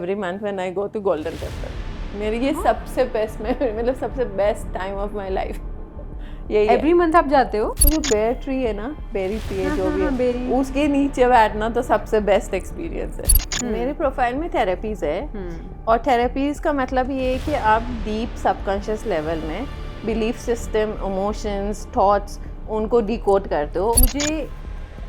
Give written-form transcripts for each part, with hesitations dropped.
every month when I go to Golden Temple. मेरी ये सबसे बेस्ट मतलब सबसे best time of my life यही है। एवरी मंथ आप जाते हो? जो बेर ट्री है ना, बेरी ट्री है जो भी है, उसके नीचे बैठना तो सबसे बेस्ट एक्सपीरियंस है। मेरे प्रोफाइल में थेरेपीज है और थेरेपीज का मतलब ये है कि आप डीप सबकॉन्शियस लेवल में बिलीफ सिस्टम, इमोशंस, थॉट्स उनको डिकोड करते हो। मुझे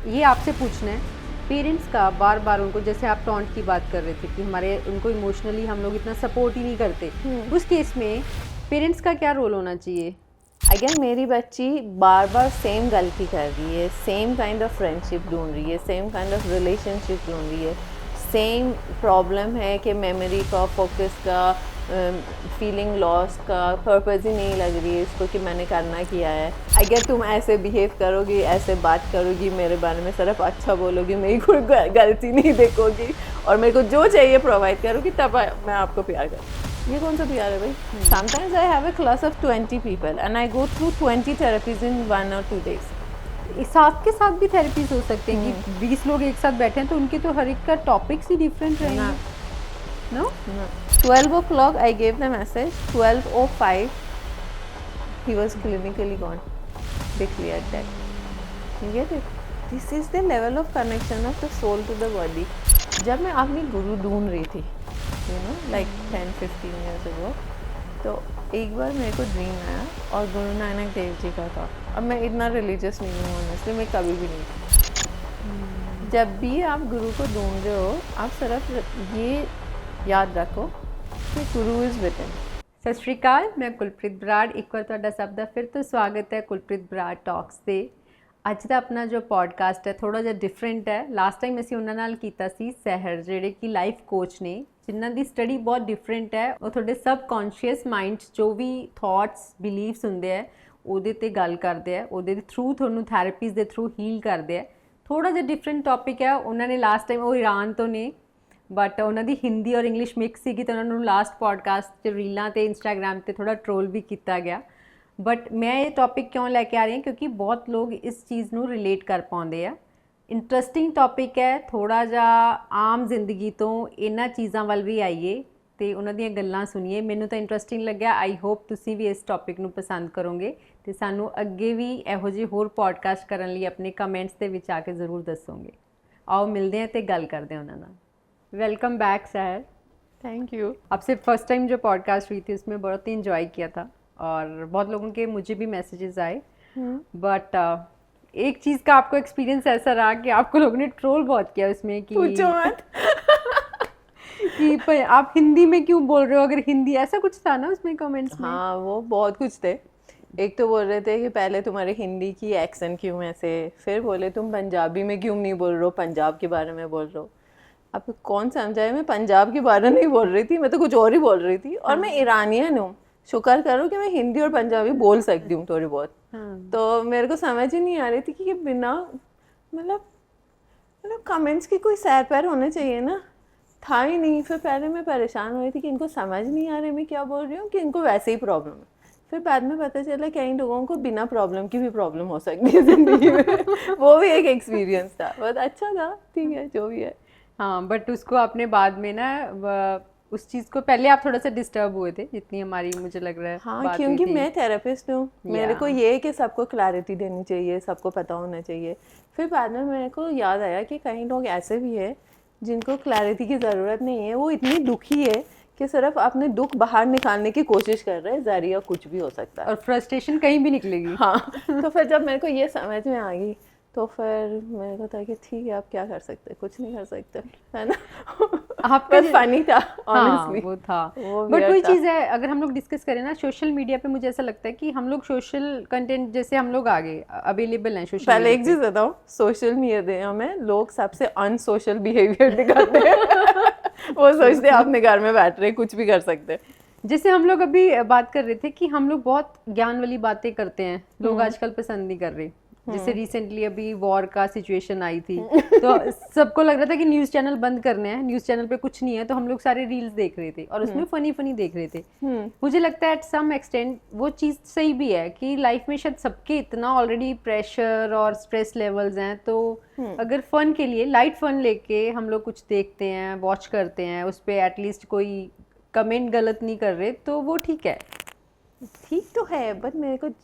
ये आपसे पूछना है, पेरेंट्स का बार बार उनको, जैसे आप टॉन्ट की बात कर रहे थे कि हमारे उनको इमोशनली हम लोग इतना सपोर्ट ही नहीं करते, उस केस में पेरेंट्स का क्या रोल होना चाहिए? अगर मेरी बच्ची बार बार सेम गलती कर रही है, सेम काइंड ऑफ फ्रेंडशिप ढूंढ रही है, सेम काइंड ऑफ रिलेशनशिप ढूंढ रही है, सेम प्रॉब्लम है कि मेमोरी का, फोकस का, फीलिंग लॉस का, पर्पस ही नहीं लग रही है इसको कि मैंने करना किया है। अगर तुम ऐसे बिहेव करोगी, ऐसे बात करोगी मेरे बारे में, सिर्फ अच्छा बोलोगी, मेरी कोई गलती नहीं देखोगी और मेरे को जो चाहिए प्रोवाइड करोगी, तब मैं आपको प्यार करूँगी। ये कौन सा प्यार है भाई? Sometimes I have a class of 20 people and I go through 20 therapies in 1 or 2 days. साथ के साथ भी थेरेपीज हो सकते हैं कि 20 लोग एक साथ बैठे हैं तो उनके तो हर एक का टॉपिक्स ही डिफरेंट रहेंगे। No? 12 o'clock I gave the message. 12:05 he was clinically gone. Declared dead. You get it? This is the level of connection of the soul to the body. जब मैं अपनी गुरु ढूंढ रही थी, like 10-15 years ago, तो एक बार मेरे को ड्रीम आया और गुरु नानक देव जी का था। अब मैं इतना रिलीजियस नहीं हूँ ऑनेस्टली, मैं कभी भी नहीं। जब भी आप गुरु को ढूंढ रहे हो, आप सिर्फ ये याद रखो कि गुरु इज़ विद इन। सत श्री अकाल, मैं कुलप्रीत बराड़, एक बार तुहाडा सब दा फिर तो स्वागत है कुलप्रीत बराड़ टॉक्स ਤੇ। ਅੱਜ ਦਾ ਆਪਣਾ ਜੋ ਪੋਡਕਾਸਟ ਹੈ ਥੋੜਾ ਜਿਹਾ ਡਿਫਰੈਂਟ ਹੈ। ਲਾਸਟ ਟਾਈਮ ਅਸੀਂ ਉਹਨਾਂ ਨਾਲ ਕੀਤਾ ਸੀ ਸਹਿਰ, ਜਿਹੜੇ ਕਿ ਲਾਈਫ ਕੋਚ ਨੇ, ਜਿਨ੍ਹਾਂ ਦੀ ਸਟੱਡੀ ਬਹੁਤ ਡਿਫਰੈਂਟ ਹੈ। ਉਹ ਤੁਹਾਡੇ ਸਬਕੌਂਸ਼ੀਅਸ ਮਾਈਂਡ 'ਚ ਜੋ ਵੀ ਥਾਟਸ, ਬਿਲੀਵਸ ਹੁੰਦੇ ਆ ਉਹਦੇ 'ਤੇ ਗੱਲ ਕਰਦੇ ਆ, ਉਹਦੇ ਥਰੂ ਤੁਹਾਨੂੰ ਥੈਰੇਪੀਜ਼ ਦੇ ਥਰੂ ਹੀਲ ਕਰਦੇ ਆ। ਥੋੜਾ ਜਿਹਾ ਡਿਫਰੈਂਟ ਟੌਪਿਕ ਹੈ। ਉਹਨਾਂ ਨੇ ਲਾਸਟ ਟਾਈਮ, ਉਹ ਈਰਾਨ ਤੋਂ ਨੇ, ਬਟ ਉਹਨਾਂ ਦੀ ਹਿੰਦੀ ਔਰ ਇੰਗਲਿਸ਼ ਮਿਕਸ ਸੀਗੀ ਤਾਂ ਉਹਨਾਂ ਨੂੰ ਲਾਸਟ ਪੋਡਕਾਸਟ 'ਚ ਰੀਲਾਂ 'ਤੇ ਇੰਸਟਾਗ੍ਰਾਮ 'ਤੇ ਥੋੜਾ ਟਰੋਲ ਵੀ ਕੀਤਾ ਗਿਆ। बट मैं ये टॉपिक क्यों लैके आ रही हूँ क्योंकि बहुत लोग इस चीज़ नू रिलेट कर पाते हैं। इंटरस्टिंग टॉपिक है, थोड़ा जा आम जिंदगी तो इन्हां चीज़ों वाल भी आइए तो उन्हां दीयां गल्लां सुनिए। मैनू तो इंटरस्टिंग लग्या, आई होप तुसी भी इस टॉपिक नू पसंद करोगे तो सानू अगे भी इहो जी होर पॉडकास्ट करन लई अपने कमेंट्स दे विच आके ज़रूर दसोगे। आओ मिलते हैं तो गल करते हैं उन्हां नाल। Welcome back sir. Thank you. आपसे फर्स्ट टाइम जो पॉडकास्ट हुई थी उसमें बहुत ही इंजॉय किया था और बहुत लोगों के मुझे भी मैसेजेस आए। बट एक चीज़ का आपको एक्सपीरियंस ऐसा रहा कि आपको लोगों ने ट्रोल बहुत किया उसमें कि पूछो मत कि आप हिंदी में क्यों बोल रहे हो, अगर हिंदी, ऐसा कुछ था ना उसमें कमेंट्स में। हाँ, वो बहुत कुछ थे। एक तो बोल रहे थे कि पहले तुम्हारे हिंदी की एक्सेंट क्यों ऐसे, फिर बोले तुम पंजाबी में क्यों नहीं बोल रहे हो, पंजाब के बारे में बोल रहे हो। आपको कौन समझाए? मैं पंजाब के बारे में नहीं बोल रही थी, मैं तो कुछ और ही बोल रही थी। और मैं ईरानियन हूँ, शुक्र करो कि मैं हिंदी और पंजाबी बोल सकती हूँ थोड़ी बहुत। तो मेरे को समझ ही नहीं आ रही थी कि बिना मतलब कमेंट्स की कोई सैर पैर होना चाहिए ना, था ही नहीं। फिर पहले मैं परेशान हो रही थी कि इनको समझ नहीं आ रही मैं क्या बोल रही हूँ, कि इनको वैसे ही प्रॉब्लम है। फिर बाद में पता चला कई लोगों को बिना प्रॉब्लम की भी प्रॉब्लम हो सकती है ज़िंदगी में। वो भी एक एक्सपीरियंस था, बहुत अच्छा था। ठीक है, जो भी है। हाँ, बट उसको आपने बाद में ना उस चीज़ को, पहले आप थोड़ा सा डिस्टर्ब हुए थे जितनी हमारी, मुझे लग रहा है, हाँ, क्योंकि मैं थेरेपिस्ट हूँ, मेरे को ये है कि सबको क्लैरिटी देनी चाहिए, सबको पता होना चाहिए। फिर बाद में मेरे को याद आया कि कई लोग ऐसे भी हैं जिनको क्लैरिटी की ज़रूरत नहीं है, वो इतनी दुखी है कि सिर्फ अपने दुख बाहर निकालने की कोशिश कर रहे हैं, ज़रिया कुछ भी हो सकता है और फ्रस्ट्रेशन कहीं भी निकलेगी। हाँ। तो फिर जब मेरे को ये समझ में आ गई तो फिर मेरे को था कि ठीक है, आप क्या कर सकते, कुछ नहीं कर सकते, है ना। आपका फनी था ऑनेस्टली। हाँ, वो था। बट वही चीज़ है, अगर हम लोग डिस्कस करें ना सोशल मीडिया पे, मुझे ऐसा लगता है कि हम लोग सोशल कंटेंट, जैसे हम लोग आगे अवेलेबल हैं सोशल। पहले एक चीज़ बताओ, सोशल मीडिया में लोग सबसे अनसोशल बिहेवियर दिखाते हैं। वो सोचते हैं अपने घर में बैठ रहे कुछ भी कर सकते हैं। जैसे हम लोग अभी बात कर रहे थे कि हम लोग बहुत ज्ञान वाली बातें करते हैं, लोग आजकल पसंद नहीं कर रहे। जैसे रिसेंटली अभी वॉर का सिचुएशन आई थी तो सबको लग रहा था कि न्यूज़ चैनल बंद करने हैं, न्यूज़ चैनल पे कुछ नहीं है, तो हम लोग सारे रील्स देख रहे थे और उसमें फनी फनी देख रहे थे। मुझे लगता है एट सम एक्सटेंट वो चीज़ सही भी है कि लाइफ में शायद सबके इतना ऑलरेडी प्रेशर और स्ट्रेस लेवल्स हैं, तो अगर फन के लिए लाइट फन लेके हम लोग कुछ देखते हैं, वॉच करते हैं, उस पर एटलीस्ट कोई कमेंट गलत नहीं कर रहे, तो वो ठीक है। ठीक तो है, बट मेरे को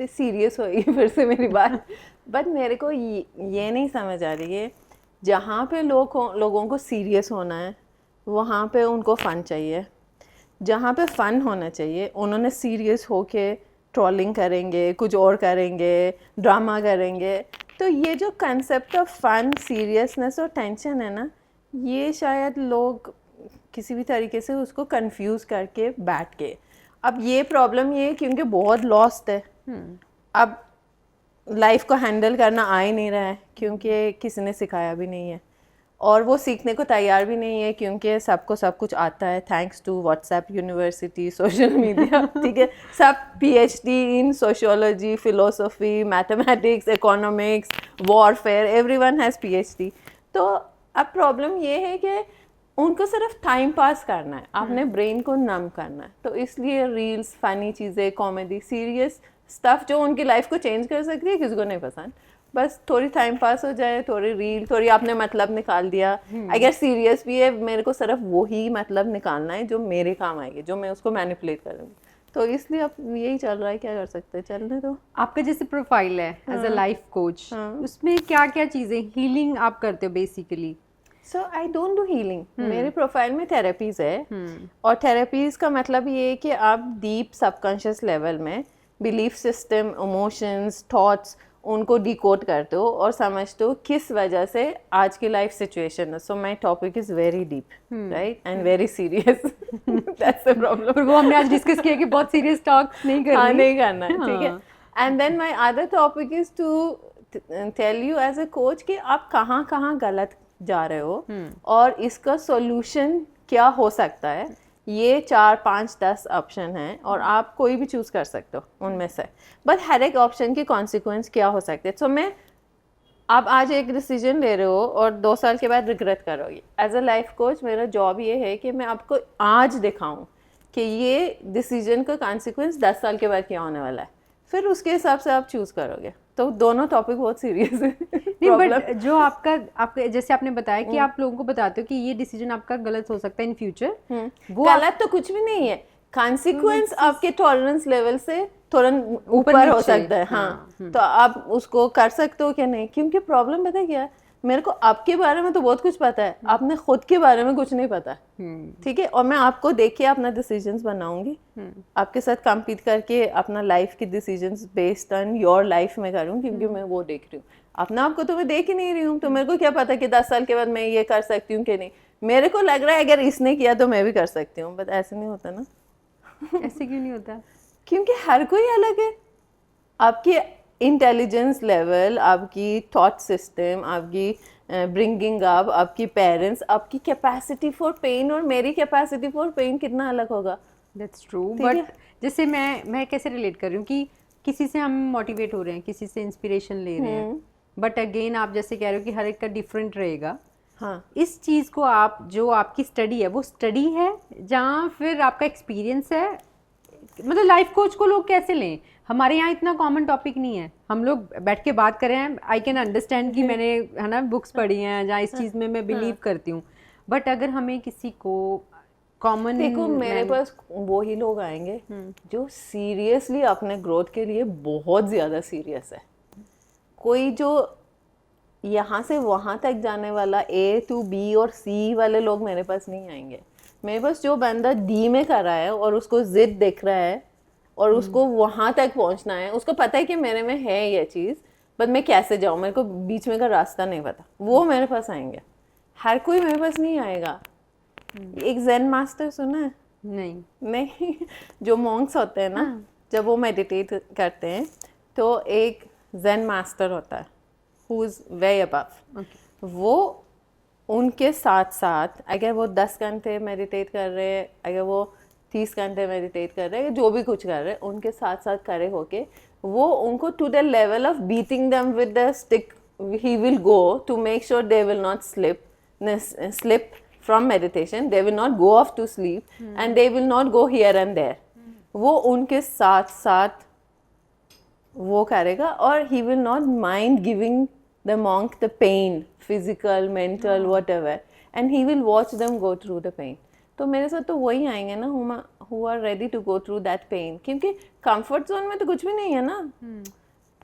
सीरियस होगी फिर से मेरी बात। बट मेरे को ये नहीं समझ आ रही है, जहाँ पे लोगों को सीरियस होना है वहाँ पे उनको फ़न चाहिए, जहाँ पे फ़न होना चाहिए उन्होंने सीरियस होके ट्रोलिंग करेंगे, कुछ और करेंगे, ड्रामा करेंगे। तो ये जो कंसेप्ट ऑफ फ़न, सीरियसनेस और टेंशन है ना, ये शायद लोग किसी भी तरीके से उसको कंफ्यूज करके बैठ के, अब ये प्रॉब्लम ये है क्योंकि बहुत लॉस्ट है। अब लाइफ को हैंडल करना आ ही नहीं रहा है क्योंकि किसी ने सिखाया भी नहीं है और वो सीखने को तैयार भी नहीं है क्योंकि सबको सब कुछ आता है thanks to WhatsApp university, social media. ठीक है, सब PhD in sociology, philosophy, mathematics, economics, warfare, everyone has PhD. तो अब प्रॉब्लम ये है कि उनको सिर्फ टाइम पास करना है, अपने ब्रेन को नम करना है, तो इसलिए रील्स, फनी चीज़ें, कॉमेडी, सीरियस स्टफ जो उनकी लाइफ को चेंज कर सकती है किसी को नहीं पसंद। बस थोड़ी टाइम पास हो जाए, थोड़ी रील, थोड़ी आपने मतलब निकाल दिया। अगर सीरियस भी है, मेरे को सिर्फ वही मतलब निकालना है जो मेरे काम आएगी, जो मैं उसको मैनिपुलेट करूँगी। तो इसलिए अब यही चल रहा है, क्या कर सकते हैं, चलने दो। आपका जैसे प्रोफाइल है एज अ लाइफ कोच, उसमें क्या क्या चीज़ें हीलिंग आप करते हो basically? So I don't do healing, मेरे प्रोफाइल में थेरेपीज है। और थेरेपीज का मतलब ये है कि आप डीप सबकॉन्शियस लेवल में बिलीफ सिस्टम, इमोशंस, थॉट्स, उनको डिकोड करते हो और समझते हो किस वजह से आज की लाइफ सिचुएशन है। So my topic is very deep, right, and very serious. That's the problem. पर वो हमने आज डिस्कस किया कि बहुत सीरियस टॉक नहीं करनी। हाँ, नहीं करना है, ठीक है। And then my other topic is to tell you as a coach कि आप कहाँ कहाँ गलत जा रहे हो और इसका सॉल्यूशन क्या हो सकता है। ये 4, 5, 10 ऑप्शन हैं और आप कोई भी चूज़ कर सकते हो उनमें से, बट हर एक ऑप्शन के कॉन्सिक्वेंस क्या हो सकते हैं। सो मैं, आप आज एक डिसीजन ले रहे हो और 2 साल के बाद रिग्रेट करोगे। एज अ लाइफ कोच मेरा जॉब ये है कि मैं आपको आज दिखाऊं कि ये डिसीजन का कॉन्सिक्वेंस 10 साल के बाद क्या होने वाला है, फिर उसके हिसाब से आप चूज़ करोगे। तो दोनों टॉपिक बहुत सीरियस है। नहीं, बट जो आपका जैसे आपने बताया कि आप लोगों को बताते हो कि ये डिसीजन आपका गलत हो सकता है इन फ्यूचर, वो गलत तो कुछ भी नहीं है, कॉन्सिक्वेंस आपके टॉलरेंस लेवल से थोड़ा ऊपर हो सकता है। हाँ, तो आप उसको कर सकते हो क्या नहीं, क्योंकि प्रॉब्लम पता है क्या है, मेरे को आपके बारे में तो बहुत कुछ पता है, आपने खुद के बारे में कुछ नहीं पता। ठीक है, और मैं आपको देख के अपना डिसीजंस बनाऊंगी, आपके साथ कम्पीट करके अपना लाइफ की decisions based on your life में करूँ, क्योंकि मैं वो देख रही हूँ। अपना आपको तो मैं देख ही नहीं रही हूँ, तो मेरे को क्या पता कि 10 साल के बाद मैं ये कर सकती हूँ कि नहीं। मेरे को लग रहा है अगर इसने किया तो मैं भी कर सकती हूँ, बट ऐसे नहीं होता ना। ऐसे क्यों नहीं होता? क्योंकि हर कोई अलग है। आपकी इंटेलिजेंस लेवल, आपकी थॉट सिस्टम, आपकी ब्रिंगिंग अप, आपकी पेरेंट्स, आपकी कैपेसिटी फॉर पेन और मेरी कैपेसिटी फॉर पेन कितना अलग होगा। That's true. बट जैसे मैं कैसे रिलेट कर रही हूँ कि किसी से हम मोटिवेट हो रहे हैं, किसी से इंस्पिरेशन ले रहे हैं, बट अगेन आप जैसे कह रहे हो कि हर एक का डिफरेंट रहेगा। हाँ, इस चीज़ को आप, जो आपकी स्टडी है वो स्टडी है जहाँ फिर आपका एक्सपीरियंस है, मतलब लाइफ कोच को लोग कैसे लें? हमारे यहाँ इतना कॉमन टॉपिक नहीं है, हम लोग बैठ के बात कर रहे हैं। आई कैन अंडरस्टैंड कि मैंने, है ना, बुक्स पढ़ी हैं जहाँ इस चीज़ में मैं बिलीव करती हूँ, बट अगर हमें किसी को कॉमन, देखो मेरे पास वो ही लोग आएंगे जो सीरियसली अपने ग्रोथ के लिए बहुत ज़्यादा सीरियस है। कोई जो यहाँ से वहाँ तक जाने वाला A to B और C वाले लोग मेरे पास नहीं आएंगे। मेरे पास जो बंदा D में कर रहा है और उसको जिद दिख रहा है और उसको वहाँ तक पहुँचना है, उसको पता है कि मेरे में है ये चीज़, बट मैं कैसे जाऊँ, मेरे को बीच में का रास्ता नहीं पता, वो मेरे पास आएंगे। हर कोई मेरे पास नहीं आएगा। एक ज़ेन मास्टर सुना है? नहीं जो मॉन्क्स होते हैं ना, जब वो मेडिटेट करते हैं तो एक ज़ेन मास्टर होता है who is way above. वो उनके साथ साथ अगर वो 10 घंटे मेडिटेट कर रहे हैं, अगर वो 30 घंटे मेडिटेट कर रहे हैं, जो भी कुछ कर रहे हैं, उनके साथ साथ खड़े होके वो उनको to the level of beating them with the stick he will go to make sure they will not slip from meditation, they will not go off to sleep and they will not go here and there. वो उनके साथ साथ वो करेगा और he will not mind giving the monk the pain, physical, mental, whatever, and he will watch them go through the pain. तो मेरे साथ तो वही आएंगे ना who are ready to go through that pain, क्योंकि comfort zone में तो कुछ भी नहीं है ना.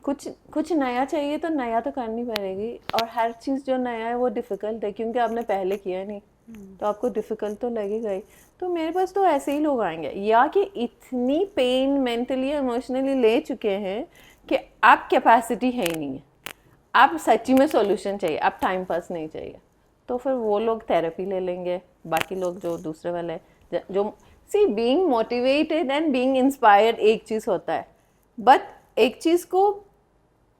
कुछ नया चाहिए तो नया तो करनी पड़ेगी, और हर चीज़ जो नया है वो डिफ़िकल्ट है क्योंकि आपने पहले किया नहीं, तो आपको डिफ़िकल्ट तो लगेगा ही. तो मेरे पास तो ऐसे ही लोग आएंगे या कि इतनी पेन मेंटली इमोशनली ले चुके हैं कि आप कैपेसिटी है ही नहीं है, आप सच्ची में सॉल्यूशन चाहिए, आप टाइम पास नहीं चाहिए. तो फिर वो लोग थेरेपी ले लेंगे. बाकी लोग जो दूसरे वाले जो सी being motivated and being inspired एक चीज़ होता है, बट एक चीज़ को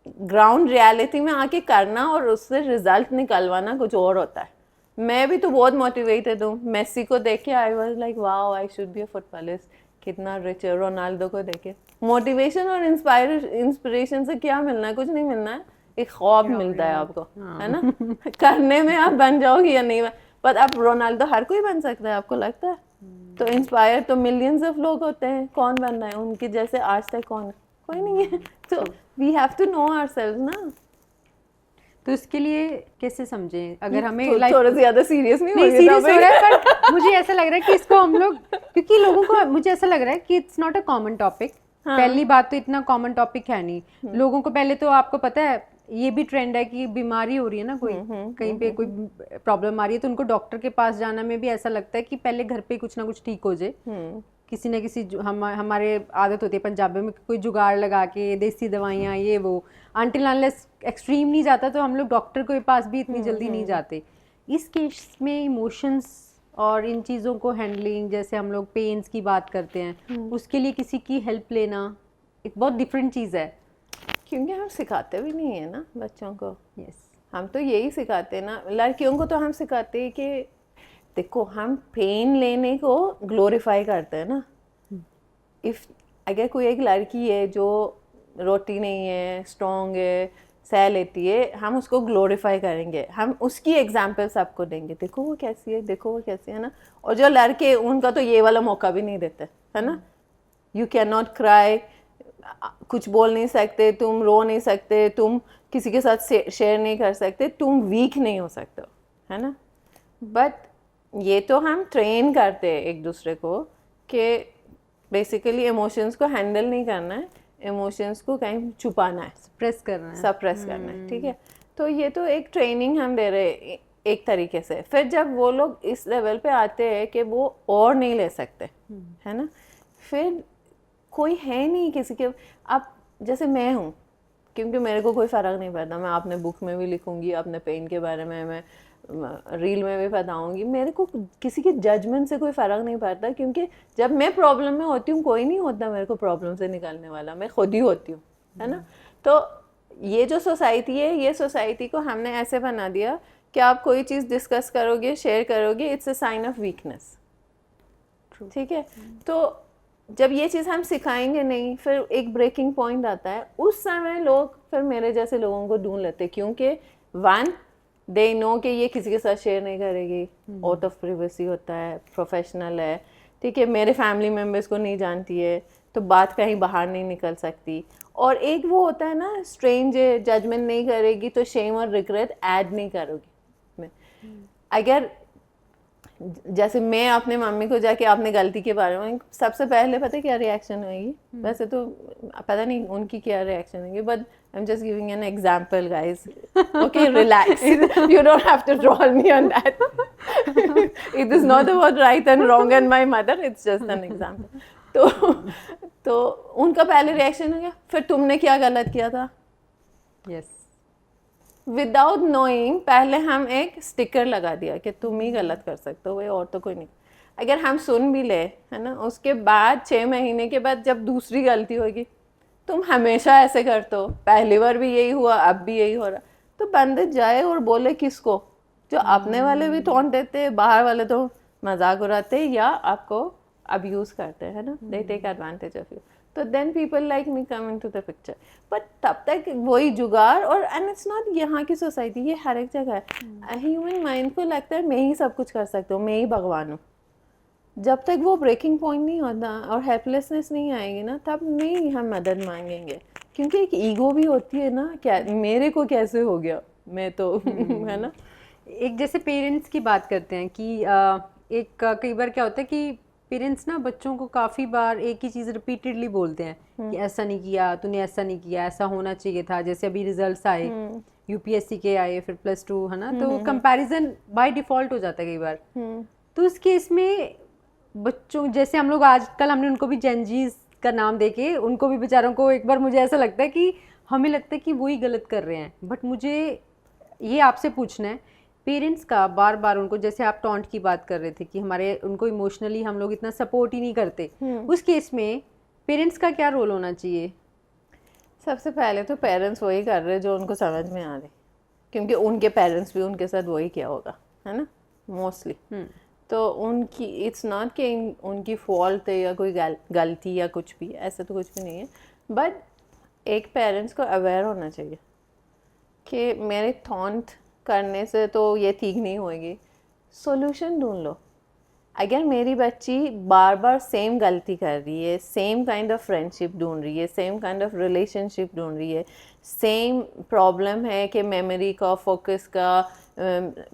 ग्राउंड रियलिटी में आके करना और उससे रिजल्ट निकलवाना कुछ और होता है. मैं भी तो बहुत मोटिवेटेड हूँ. मेसी को देख के I was like wow I should be a footballist, कितना रिच है. रोनाल्डो को देखे मोटिवेशन और इंस्पिरेशन से क्या मिलना है? कुछ नहीं मिलना है, एक ख्वाब मिलता है आपको, है ना. करने में आप बन जाओगे या नहीं, पर अब रोनाल्डो हर कोई बन सकता है, आपको लगता है? तो इंस्पायर तो मिलियंस ऑफ लोग होते हैं, कौन बनना है उनके जैसे आज तक? कौन है? कोई नहीं है. तो we have to know ourselves ना. तो इसके लिए कैसे समझें? अगर हमें थोड़ा ज्यादा सीरियस नहीं नहीं सीरियस हो रहा है, पर मुझे ऐसा लग रहा है कि इसको हम लोग, क्योंकि लोगों को मुझे ऐसा लग रहा है कि it's not a common topic. पहली बात तो इतना कॉमन टॉपिक है नहीं. लोगों को पहले तो आपको पता है ये भी ट्रेंड है कि बीमारी हो रही है ना, कोई कहीं पे कोई प्रॉब्लम आ रही है तो उनको डॉक्टर के पास जाना में भी ऐसा लगता है कि पहले घर पे कुछ ना कुछ ठीक हो जाए. किसी न किसी हमारे आदत होती है पंजाबी में कोई जुगाड़ लगा के देसी दवाइयाँ ये वो, अनटिल अनलेस एक्सट्रीम नहीं जाता तो हम लोग डॉक्टर के पास भी इतनी जल्दी नहीं जाते. इस केस में इमोशंस और इन चीज़ों को हैंडलिंग, जैसे हम लोग पेन्स की बात करते हैं, उसके लिए किसी की हेल्प लेना एक बहुत डिफरेंट चीज़ है. क्योंकि हम सिखाते भी नहीं है ना बच्चों को. यस, हम तो यही सिखाते हैं ना. लड़कियों को तो हम सिखाते हैं कि देखो हम पेन लेने को ग्लोरीफाई करते हैं ना. इफ अगर कोई एक लड़की है जो रोटी नहीं है, स्ट्रॉन्ग है, सह लेती है, हम उसको ग्लोरीफाई करेंगे, हम उसकी एग्जाम्पल सबको देंगे, देखो वो कैसी है, देखो वो कैसी है ना. और जो लड़के उनका तो ये वाला मौका भी नहीं देते, है ना. यू कैन नॉट क्राई, कुछ बोल नहीं सकते, तुम रो नहीं सकते, तुम किसी के साथ शेयर नहीं कर सकते, तुम वीक नहीं हो सकते, है ना. बट ये तो हम ट्रेन करते हैं एक दूसरे को कि बेसिकली इमोशंस को हैंडल नहीं करना है, इमोशंस को कहीं छुपाना है, सप्रेस करना है, सप्रेस करना है. ठीक है, तो ये तो एक ट्रेनिंग हम दे रहे हैं एक तरीके से. फिर जब वो लोग इस लेवल पे आते हैं कि वो और नहीं ले सकते, है ना, फिर कोई है नहीं किसी के. अब जैसे मैं हूँ, क्योंकि मेरे को कोई फ़र्क नहीं पड़ता, मैं अपने बुक में भी लिखूँगी अपने पेन के बारे में, मैं रील में भी बताऊँगी, मेरे को किसी के जजमेंट से कोई फ़र्क नहीं पड़ता. क्योंकि जब मैं प्रॉब्लम में होती हूँ कोई नहीं होता मेरे को प्रॉब्लम से निकालने वाला, मैं खुद ही होती हूँ, है ना. तो ये जो सोसाइटी है, ये सोसाइटी को हमने ऐसे बना दिया कि आप कोई चीज़ डिस्कस करोगे, शेयर करोगे, it's a sign of weakness. ठीक है, तो जब ये चीज़ हम सिखाएंगे नहीं, फिर एक ब्रेकिंग पॉइंट आता है. उस समय लोग फिर मेरे जैसे लोगों को ढूंढ लेते, क्योंकि वन दे नो कि ये किसी के साथ शेयर नहीं करेगी, आउट ऑफ प्रिवेसी होता है, प्रोफेशनल है. ठीक है, मेरे फैमिली मेम्बर्स को नहीं जानती है तो बात कहीं बाहर नहीं निकल सकती. और एक वो होता है ना, स्ट्रेंज जजमेंट नहीं करेगी तो शेम और रिग्रेट ऐड नहीं करोगी. अगर जैसे मैं अपने मम्मी को जाके अपने गलती के बारे में, सबसे पहले पता है क्या रिएक्शन होगी? वैसे तो पता नहीं उनकी क्या रिएक्शन होगी, but I am just giving an example guys. Okay, relax, you don't have to troll me on that. It is not about right and wrong and my mother, it's just an example. तो उनका पहले reaction हो गया, फिर तुमने क्या गलत किया था. यस, विदाउट नोइंग पहले हम एक स्टिकर लगा दिया कि तुम ही गलत कर सकते हो, भाई और तो कोई नहीं. अगर हम सुन भी ले, है ना, उसके बाद 6 महीने के बाद जब दूसरी गलती होगी, तुम हमेशा ऐसे करते हो, पहली बार भी यही हुआ, अब भी यही हो रहा, तो बंदे जाए और बोले किसको? जो अपने वाले भी टोंट देते, बाहर वाले तो मजाक उड़ाते या आपको अब्यूज़ करते हैं ना, they take advantage of you. तो then people like me come into the picture. But तब तक वही जुगाड़. और एंड इट्स नॉट यहाँ की सोसाइटी, ये हर एक जगह है. ह्यूमन माइंड को लगता है मैं ही सब कुछ कर सकता हूँ, मैं ही भगवान हूँ. जब तक वो ब्रेकिंग पॉइंट नहीं होता और हेल्पलेसनेस नहीं आएगी ना, तब नहीं हम मदद मांगेंगे. क्योंकि एक ईगो भी होती है ना, क्या मेरे को कैसे हो गया, मैं तो है ना. एक जैसे पेरेंट्स की बात करते हैं कि कई बार क्या होता है कि पेरेंट्स ना बच्चों को काफ़ी बार एक ही चीज़ रिपीटेडली बोलते हैं कि ऐसा नहीं किया तूने, ऐसा नहीं किया, ऐसा होना चाहिए था. जैसे अभी रिजल्ट्स आए, यूपीएससी के आए, फिर +2 है ना, तो कंपैरिजन बाय डिफ़ॉल्ट हो जाता है कई बार. तो उस केस में बच्चों, जैसे हम लोग आजकल हमने उनको भी जेनजीज का नाम देके उनको भी बेचारों को एक बार मुझे ऐसा लगता है कि हमें लगता है कि वही गलत कर रहे हैं. बट मुझे ये आपसे पूछना है, पेरेंट्स का बार बार उनको, जैसे आप टॉन्ट की बात कर रहे थे कि हमारे उनको इमोशनली हम लोग इतना सपोर्ट ही नहीं करते, उस केस में पेरेंट्स का क्या रोल होना चाहिए? सबसे पहले तो पेरेंट्स वही कर रहे जो उनको समझ में आ रहे, क्योंकि उनके पेरेंट्स भी उनके साथ वही किया होगा, है ना, मोस्टली. तो उनकी इट्स नॉट कि उनकी फॉल्ट है या कोई गलती या कुछ भी, ऐसा तो कुछ भी नहीं है. बट एक पेरेंट्स को अवेयर होना चाहिए कि मेरे टॉन्ट करने से तो ये ठीक नहीं होगी, सॉल्यूशन ढूंढ लो. अगर मेरी बच्ची बार बार सेम गलती कर रही है, सेम काइंड ऑफ फ्रेंडशिप ढूंढ रही है, सेम काइंड ऑफ रिलेशनशिप ढूंढ रही है, सेम प्रॉब्लम है कि मेमोरी का, फोकस का,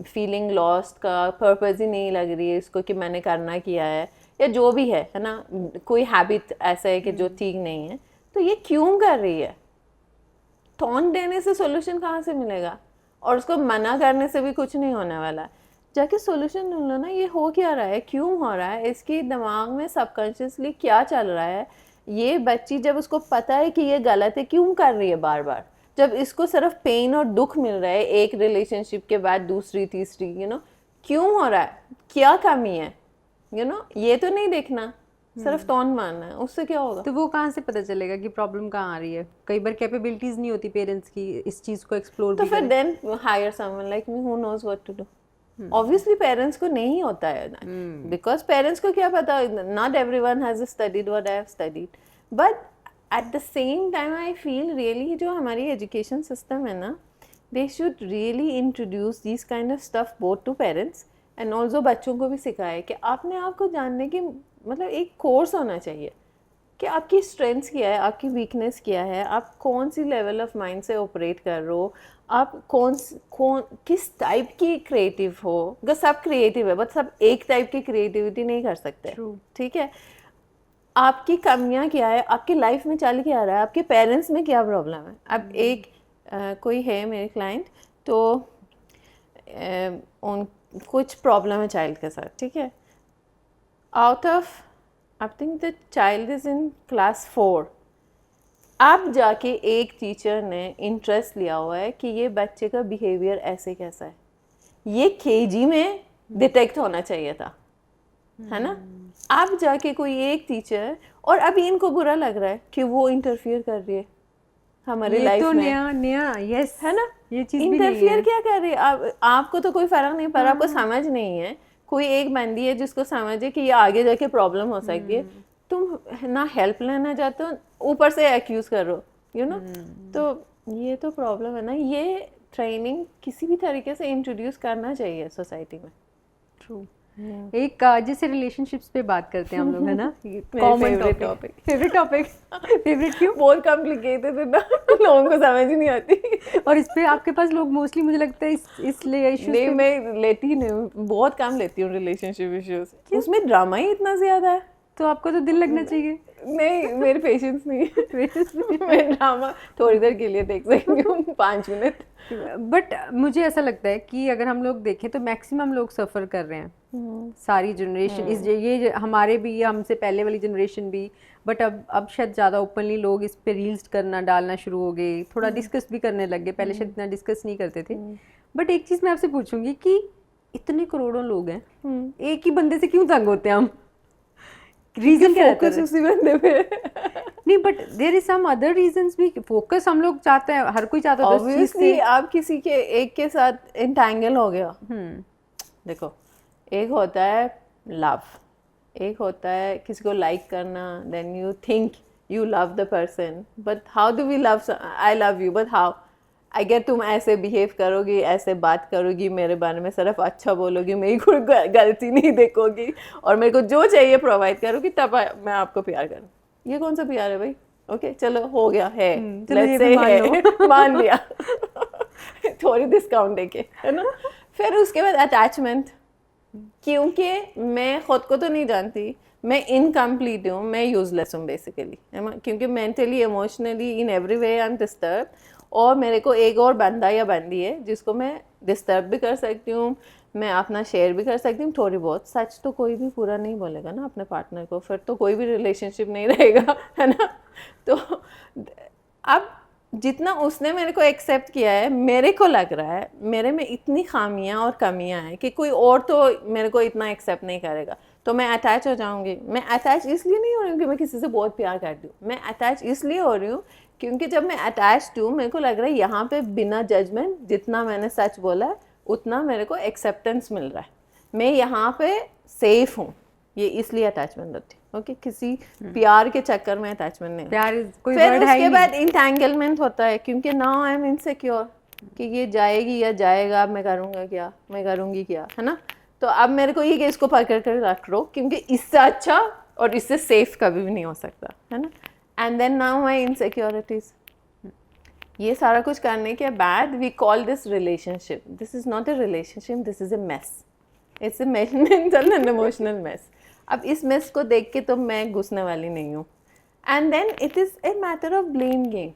फीलिंग लॉस्ट का, पर्पस ही नहीं लग रही है इसको कि मैंने करना किया है, या जो भी है ना, कोई हैबिट ऐसा है कि जो ठीक नहीं है, तो ये क्यों कर रही है. टॉन्ट देने से सॉल्यूशन कहाँ से मिलेगा, और उसको मना करने से भी कुछ नहीं होने वाला. जाके सॉल्यूशन ढूंढ लो ना, ये हो क्या रहा है, क्यों हो रहा है, इसके दिमाग में सबकॉन्शियसली क्या चल रहा है. ये बच्ची जब उसको पता है कि ये गलत है, क्यों कर रही है बार बार, जब इसको सिर्फ पेन और दुख मिल रहा है एक रिलेशनशिप के बाद दूसरी तीसरी, क्यों हो रहा है, क्या कमी है, ये तो नहीं देखना, सिर्फ टॉन्ट मारना है, उससे क्या होगा. तो वो कहाँ से पता चलेगा कि प्रॉब्लम कहाँ आ रही है? कई बार कैपेबिलिटीज नहीं होती पेरेंट्स की इस चीज को एक्सप्लोर तो भी फिर करें. Then hire someone like me who knows what to do. Obviously parents को नहीं होता है, बिकॉज पेरेंट्स को क्या पता, not everyone has studied what I have studied. But at the same time I feel really जो हमारी एजुकेशन सिस्टम है ना, they should really introduce this kind of stuff both to parents and also बच्चों को भी सिखाए कि अपने आप को जानने की, मतलब एक कोर्स होना चाहिए कि आपकी स्ट्रेंथ्स क्या है, आपकी वीकनेस क्या है, आप कौन सी लेवल ऑफ माइंड से ऑपरेट कर रहे हो, आप कौन किस टाइप की क्रिएटिव हो. बिकॉज सब क्रिएटिव है, बट सब एक टाइप की क्रिएटिविटी नहीं कर सकते. ठीक है, आपकी कमियां क्या है, आपकी लाइफ में चल क्या रहा है, आपके पेरेंट्स में क्या प्रॉब्लम है. अब एक कोई है मेरे क्लाइंट, तो उन कुछ प्रॉब्लम है चाइल्ड के साथ. ठीक है, out of I think the child is in class 4, अब जाके एक टीचर ने इंटरेस्ट लिया हुआ है कि ये बच्चे का बिहेवियर ऐसे कैसा है, ये केजी में डिटेक्ट होना चाहिए था, है ना. अब जाके कोई एक टीचर, और अभी इनको बुरा लग रहा है कि वो इंटरफियर कर रही है हमारी लाइफ तो में. नया यस है ना, ये चीज भी नहीं इंटरफियर है. क्या कर रही है. आपको तो कोई फर्क नहीं पड़ा, आपको समझ नहीं है. कोई एक बंदी है जिसको समझे कि ये आगे जाके प्रॉब्लम हो सकती है, तुम ना हेल्प लेना चाहते हो, ऊपर से एक्यूज करो, तो ये तो प्रॉब्लम है ना. ये ट्रेनिंग किसी भी तरीके से इंट्रोड्यूस करना चाहिए सोसाइटी में. ट्रू. एक जैसे रिलेशनशिप्स पे बात करते हैं हम लोग, है ना, कॉमन टॉपिक. फेवरेट क्यों? बहुत कॉम्प्लिकेटेड है ना, लोगों को समझ ही नहीं आती. और इस पे आपके पास लोग मोस्टली, मुझे लगता है इसलिए इश्यूज नहीं, मैं लेती ही नहीं, बहुत कम लेती हूँ रिलेशनशिप इश्यूज. उसमें ड्रामा ही इतना ज्यादा है. तो आपको तो दिल लगना चाहिए. नहीं, मेरे पेशेंस नहीं है. मैं ड्रामा थोड़ी देर के लिए देख सकती हूँ, 5 मिनट. बट मुझे ऐसा लगता है कि अगर हम लोग देखें तो मैक्सिमम लोग सफ़र कर रहे हैं, सारी जनरेशन, ये हमारे भी, हमसे पहले वाली जनरेशन भी. बट अब शायद ज़्यादा ओपनली लोग इस पे रील्स करना, डालना शुरू हो गए, थोड़ा डिस्कस भी करने लग गए. पहले शायद इतना डिस्कस नहीं करते थे. बट एक चीज़ मैं आपसे पूछूंगी कि इतने करोड़ों लोग हैं, एक ही बंदे से क्यों तंग होते हैं हम? रीजन क्या रहता है? उसी बंदे पे नहीं, but there is some other reasons भी. फोकस हम लोग चाहते हैं, हर कोई चाहता है. ऑब्वियसली आप किसी के एक के साथ इंटैंगल हो गया. देखो, एक होता है लव, एक होता है किसी को लाइक करना, then you think you love the person, but how do we love I love you, but how? अगर तुम ऐसे बिहेव करोगी, ऐसे बात करोगी, मेरे बारे में सिर्फ अच्छा बोलोगी, मेरी कोई गलती नहीं देखोगी और मेरे को जो चाहिए प्रोवाइड करोगी, तब मैं आपको प्यार करूँ। ये कौन सा प्यार है भाई? ओके चलो हो गया है, लेट्स से है, मान लिया थोड़ी डिस्काउंट देके, है ना। फिर उसके बाद अटैचमेंट, क्योंकि मैं खुद को तो नहीं जानती, मैं इनकम्प्लीट हूँ, मैं यूजलेस हूँ बेसिकली, है ना, क्योंकि mentally emotionally in every way I am disturb, और मेरे को एक और बंदा या बंदी है जिसको मैं डिस्टर्ब भी कर सकती हूँ, मैं अपना शेयर भी कर सकती हूँ थोड़ी बहुत। सच तो कोई भी पूरा नहीं बोलेगा ना अपने पार्टनर को, फिर तो कोई भी रिलेशनशिप नहीं रहेगा, है ना। तो अब जितना उसने मेरे को एक्सेप्ट किया है, मेरे को लग रहा है मेरे में इतनी खामियां और कमियां हैं कि कोई और तो मेरे को इतना एक्सेप्ट नहीं करेगा, तो मैं अटैच हो जाऊंगी। मैं अटैच इसलिए नहीं हो रही हूँ कि मैं किसी से बहुत प्यार करती हूँ, मैं अटैच इसलिए हो रही हूँ क्योंकि जब मैं अटैच्ड हूँ मेरे को लग रहा है यहाँ पे बिना जजमेंट जितना मैंने सच बोला है उतना मेरे को एक्सेप्टेंस मिल रहा है, मैं यहाँ पे सेफ हूँ, ये इसलिए अटैचमेंट होती है। ओके, किसी प्यार के चक्कर में अटैचमेंट नहीं, प्यार कोई फिर वर्ड है उसके बाद इंटेंगलमेंट होता है, क्योंकि नाउ आई एम इनसिक्योर कि ये जाएगी या जाएगा, अब मैं करूँगा क्या, मैं करूँगी क्या, है ना। तो अब मेरे को ये कि इसको पकड़ कर रख लो, क्योंकि इससे अच्छा और इससे सेफ कभी भी नहीं हो सकता, है ना। And then now my insecurities, ये सारा कुछ करने के बाद we call this relationship, this is not a relationship, this is a mess, it's a mental and emotional mess. अब इस मेस को देख के तो मैं घुसने वाली नहीं हूँ। And then it is a matter of blame game,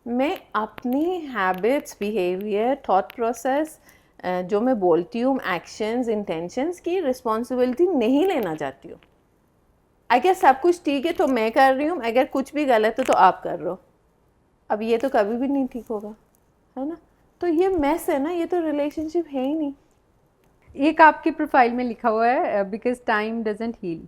मैं अपनी हैबिट्स, बिहेवियर, थॉट प्रोसेस, जो मैं बोलती हूँ, एक्शंस, इंटेंशंस की रिस्पॉन्सिबिलिटी नहीं लेना चाहती हूँ। अगर सब कुछ ठीक है तो मैं कर रही हूँ, अगर कुछ भी गलत है तो आप कर रहे हो। अब ये तो कभी भी नहीं ठीक होगा, है ना। तो ये मेस है ना, ये तो रिलेशनशिप है ही नहीं। एक आपकी प्रोफाइल में लिखा हुआ है बिकॉज टाइम डजंट हील,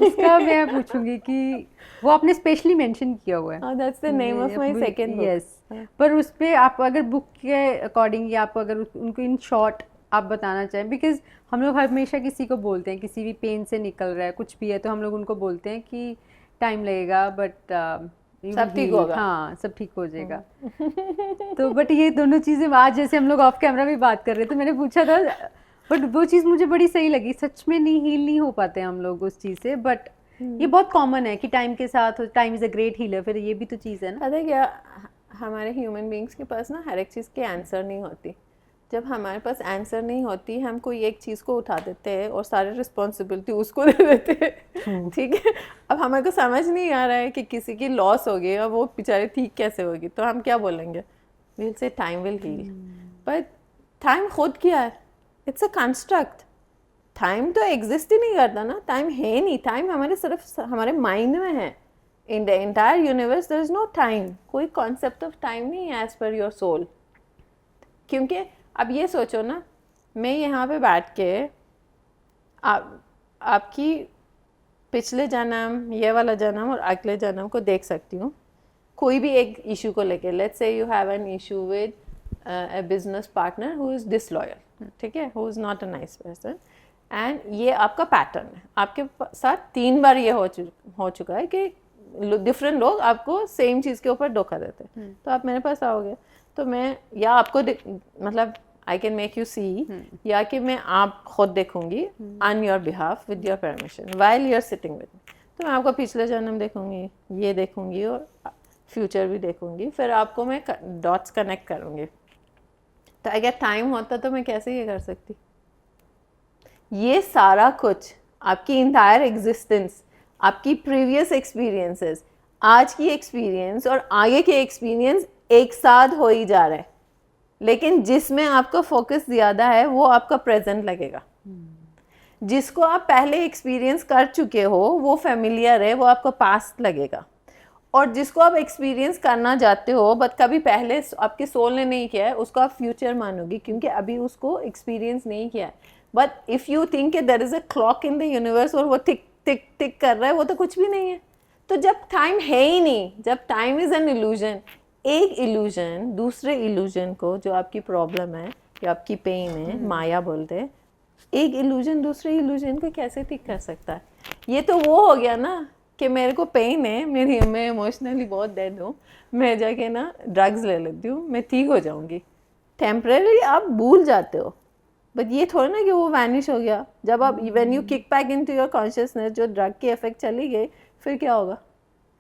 उसका मैं पूछूंगी कि वो आपने स्पेशली मेंशन किया हुआ है। That's the name of my second book. Yes, पर उस पे आप अगर बुक के अकॉर्डिंग या आप अगर उनको इन शॉर्ट आप बताना चाहें, बिकॉज हम लोग हमेशा किसी को बोलते हैं, किसी भी पेन से निकल रहा है, कुछ भी है, तो हम लोग उनको बोलते हैं कि टाइम लगेगा बट सब ठीक होगा, हाँ सब ठीक हो जाएगा। तो बट ये दोनों चीज़ें आज जैसे हम लोग ऑफ कैमरा भी बात कर रहे थे, मैंने पूछा था, बट वो चीज़ मुझे बड़ी सही लगी, सच में नहीं हील नहीं हो पाते हम लोग उस चीज़ से, बट ये बहुत कॉमन है कि टाइम के साथ time is a great healer, फिर ये भी तो चीज़ है ना। पता है क्या, हमारे ह्यूमन बींग्स के पास ना हर एक चीज़ के आंसर नहीं होती। जब हमारे पास आंसर नहीं होती, हम कोई एक चीज़ को उठा देते हैं और सारी रिस्पॉन्सिबिलिटी उसको दे देते हैं, ठीक है। अब हमें को समझ नहीं आ रहा है कि किसी की लॉस हो गई और वो बेचारे ठीक कैसे होगी, तो हम क्या बोलेंगे, we will say time will heal. But time खुद क्या है, इट्स अ कंस्ट्रक्ट। टाइम तो एग्जिस्ट ही नहीं करता ना, टाइम है नहीं, टाइम हमारे सिर्फ हमारे माइंड में है। In the entire universe there is no time, कोई कॉन्सेप्ट ऑफ टाइम नहीं है एज पर योर सोल। क्योंकि अब ये सोचो ना, मैं यहाँ पे बैठ के आपकी पिछले जन्म, ये वाला जन्म और अगले जन्म को देख सकती हूँ, कोई भी एक इशू को लेके। Let's say you have an issue with a business partner who is disloyal, ठीक है, who is not a nice person, and ये आपका पैटर्न है, आपके साथ 3 बार ये हो चुका है कि डिफरेंट लोग आपको सेम चीज़ के ऊपर धोखा देते हैं। तो आप मेरे पास आओगे तो मैं या आपको मतलब I can make you see, या कि मैं आप खुद देखूंगी on your behalf with your permission while you are sitting with me. तो मैं आपको पिछले जन्म देखूंगी, ये देखूंगी और फ्यूचर भी देखूंगी, फिर आपको मैं डॉट्स कनेक्ट करूंगी। तो अगर टाइम होता तो मैं कैसे ये कर सकती? ये सारा कुछ आपकी इंटायर एग्जिस्टेंस, आपकी प्रीवियस एक्सपीरियंसेस, आज की एक्सपीरियंस और आगे के एक्सपीरियंस एक साथ हो ही जा रहा है, लेकिन जिसमें आपका फोकस ज़्यादा है वो आपका प्रेजेंट लगेगा। जिसको आप पहले एक्सपीरियंस कर चुके हो वो फेमिलियर है, वो आपका पास्ट लगेगा। और जिसको आप एक्सपीरियंस करना चाहते हो बट कभी पहले आपके सोल ने नहीं किया है, उसको आप फ्यूचर मानोगी क्योंकि अभी उसको एक्सपीरियंस नहीं किया है। बट इफ़ यू थिंक कि there is a clock in the universe और वो टिक टिक टिक कर रहा है, वो तो कुछ भी नहीं है। तो जब टाइम है ही नहीं, जब टाइम इज़ एन इल्यूजन, एक इल्यूजन दूसरे इल्यूजन को, जो आपकी प्रॉब्लम है या आपकी पेन है, माया बोलते हैं, एक इल्यूजन दूसरे इल्यूजन को कैसे ठीक कर सकता है? ये तो वो हो गया ना कि मेरे को पेन है, मैं इमोशनली बहुत डेड हूँ, मैं जाके ना ड्रग्स ले लेती हूँ, मैं ठीक हो जाऊँगी। टेम्परेरी आप भूल जाते हो, बट ये थोड़ा ना कि वो वैनिश हो गया। जब आप when you kick back into your consciousness, जो ड्रग की इफेक्ट चली गई, फिर क्या होगा?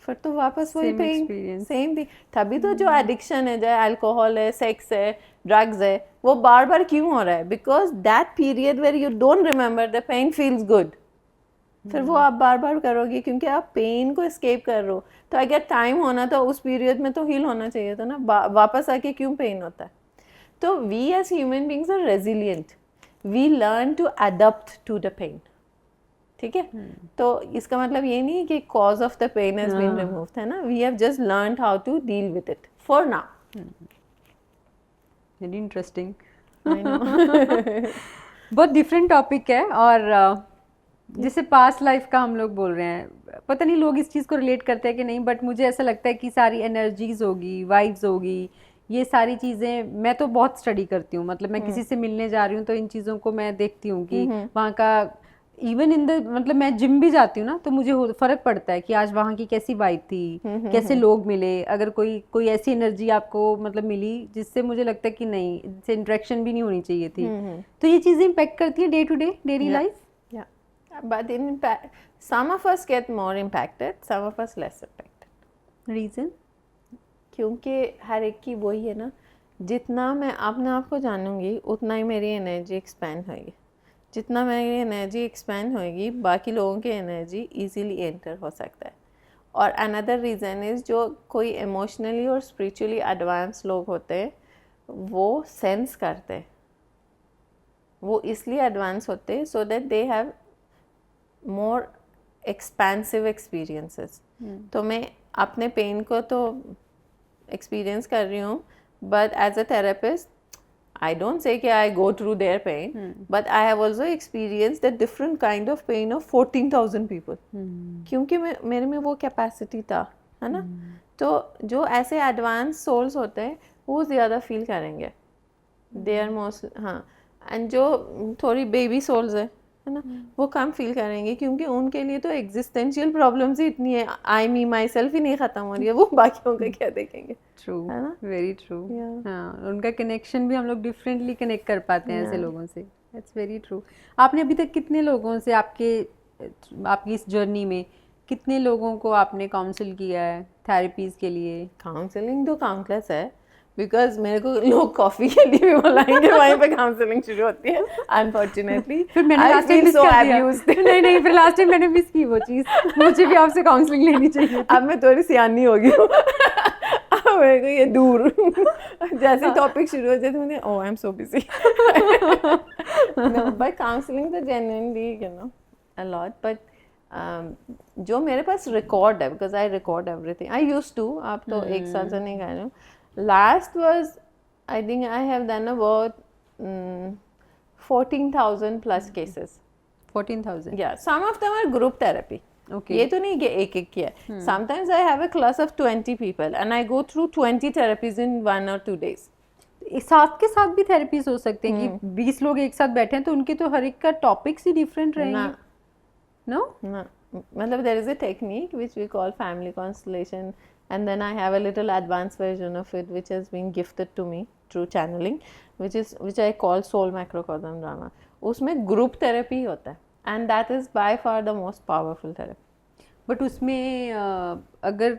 फिर तो वापस वही Same पेन, experience. सेम थी। तभी तो जो एडिक्शन है, चाहे अल्कोहल है, सेक्स है, ड्रग्स है, वो बार बार क्यों हो रहा है? Because that period where you don't remember the pain feels good, फिर वो आप बार बार करोगे क्योंकि आप पेन को एस्केप कर रहे हो। तो अगर टाइम होना था उस पीरियड में तो हील होना चाहिए था ना, वापस आके क्यों पेन होता है? तो we as human beings are resilient, we learn to adapt to the pain. ठीक है, तो इसका मतलब ये नहीं है कि cause of the pain has been removed, है ना, we have just learned how to deal with it for now. Very interesting. I know. बहुत डिफरेंट टॉपिक है, और जैसे पास्ट लाइफ का हम लोग बोल रहे हैं, पता नहीं लोग इस चीज़ को रिलेट करते हैं कि नहीं, बट मुझे ऐसा लगता है कि सारी एनर्जीज होगी, वाइब्स होगी, ये सारी चीज़ें मैं तो बहुत स्टडी करती हूँ। मतलब मैं किसी से मिलने जा रही हूँ तो इन चीज़ों को मैं देखती हूँ कि वहाँ का, इवन इन द, मतलब मैं जिम भी जाती हूँ ना, तो मुझे फ़र्क पड़ता है कि आज वहाँ की कैसी वाइब थी, कैसे लोग मिले, अगर कोई ऐसी एनर्जी आपको मतलब मिली जिससे मुझे लगता है कि नहीं, इससे इंटरेक्शन भी नहीं होनी चाहिए थी। तो ये चीज़ें इम्पेक्ट करती है day to day daily life. But some of us get more impacted, some of us less impacted. Reason? क्योंकि हर एक की वही है ना, जितना मैं अपने आप को जानूंगी उतना ही मेरी एनर्जी एक्सपैंड होगी, जितना मेरी एनर्जी एक्सपैंड होगी बाकी लोगों की एनर्जी इजीली एंटर हो सकता है। और अनदर रीज़न इज़, जो कोई इमोशनली और स्पिरिचुअली एडवांस लोग होते हैं वो सेंस करते हैं, वो इसलिए एडवांस होते हैं so that they have more expensive experiences. तो मैं अपने पेन को तो एक्सपीरियंस कर रही हूँ, but as a therapist I don't say कि I go through their pain, but I have also experience the different kind of pain of 14,000 people, क्योंकि मेरे में वो कैपेसिटी था, है ना। तो जो ऐसे एडवांस सोल्स होते हैं वो ज़्यादा फील करेंगे, दे आर मोस्ट, हाँ। एंड जो थोड़ी बेबी सोल्स है ना, वो कम फील करेंगे क्योंकि उनके लिए तो एग्जिस्टेंशियल प्रॉब्लम्स ही इतनी है, आई मी माई सेल्फ ही नहीं ख़त्म हो रही है, वो बाकियों का क्या देखेंगे। ट्रू, है ना, वेरी ट्रू। हाँ, उनका कनेक्शन भी हम लोग डिफरेंटली कनेक्ट कर पाते हैं ऐसे लोगों से। That's very true. आपने अभी तक कितने लोगों से, आपकी इस जर्नी में कितने लोगों को आपने काउंसिल किया है थेरेपीज़ के लिए? काउंसलिंग तो काउंटलेस है, बिकॉज मेरे को लोग कॉफ़ी के लिए भी बुलाएंगे, वहीं पे काउंसलिंग शुरू होती है अनफॉर्चुनेटली। फिर मैंने लास्ट टाइम मिस कर दिया। नहीं, फिर लास्ट टाइम मैंने मिस की वो चीज़, मुझे भी आपसे काउंसलिंग लेनी चाहिए। अब मैं थोड़ी सियानी हो गई हूँ, अब मेरे को ये दूर जैसे टॉपिक शुरू हो जाते मुझे, oh I am so busy. But counselling तो genuinely you know a lot, but जो मेरे पास रिकॉर्ड है, because I record everything, I used to, आप तो एक साल से नहीं कर रहे हो। Last was, I think I have done about 14,000 plus cases. 14,000? Yeah, some of them are group therapy. Okay. ये तो नहीं कि एक एक किया है। Sometimes I have a class of 20 people and I go through 20 therapies in 1 or 2 days. साथ के साथ भी थेरेपीज हो सकते हैं कि 20 लोग एक साथ बैठे हैं तो उनके तो हर एक का टॉपिक्स ही डिफरेंट रहेंगे। No? No. मतलब there is a technique which we call family constellation, and then I have a little advanced version of it which has been gifted to me through channeling, which I call soul macrocosm drama. उसमें group therapy होता है and that is by far the most powerful therapy. But उसमें अगर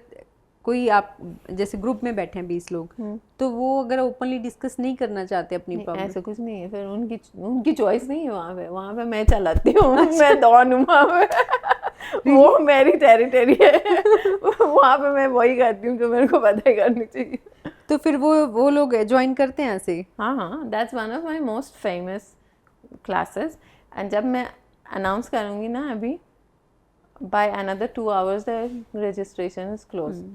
कोई, आप जैसे group में बैठे हैं 20 लोग, तो वो अगर ओपनली डिस्कस नहीं करना चाहते अपनी प्रॉब्लम, ऐसा कुछ नहीं है, फिर उनकी चॉइस नहीं है। वहाँ पे मैं चलाती हूँ, मैं डॉन हूँ वहाँ पे, वो मेरी टेरिटरी है, वहाँ पे मैं वही करती हूँ जो मेरे को पता ही करनी चाहिए। तो फिर वो लोग ज्वाइन करते हैं ऐसे? हाँ, that's one of my most famous classes. And जब मैं अनाउंस करूँगी ना अभी, by another 2 hours the registration is closed.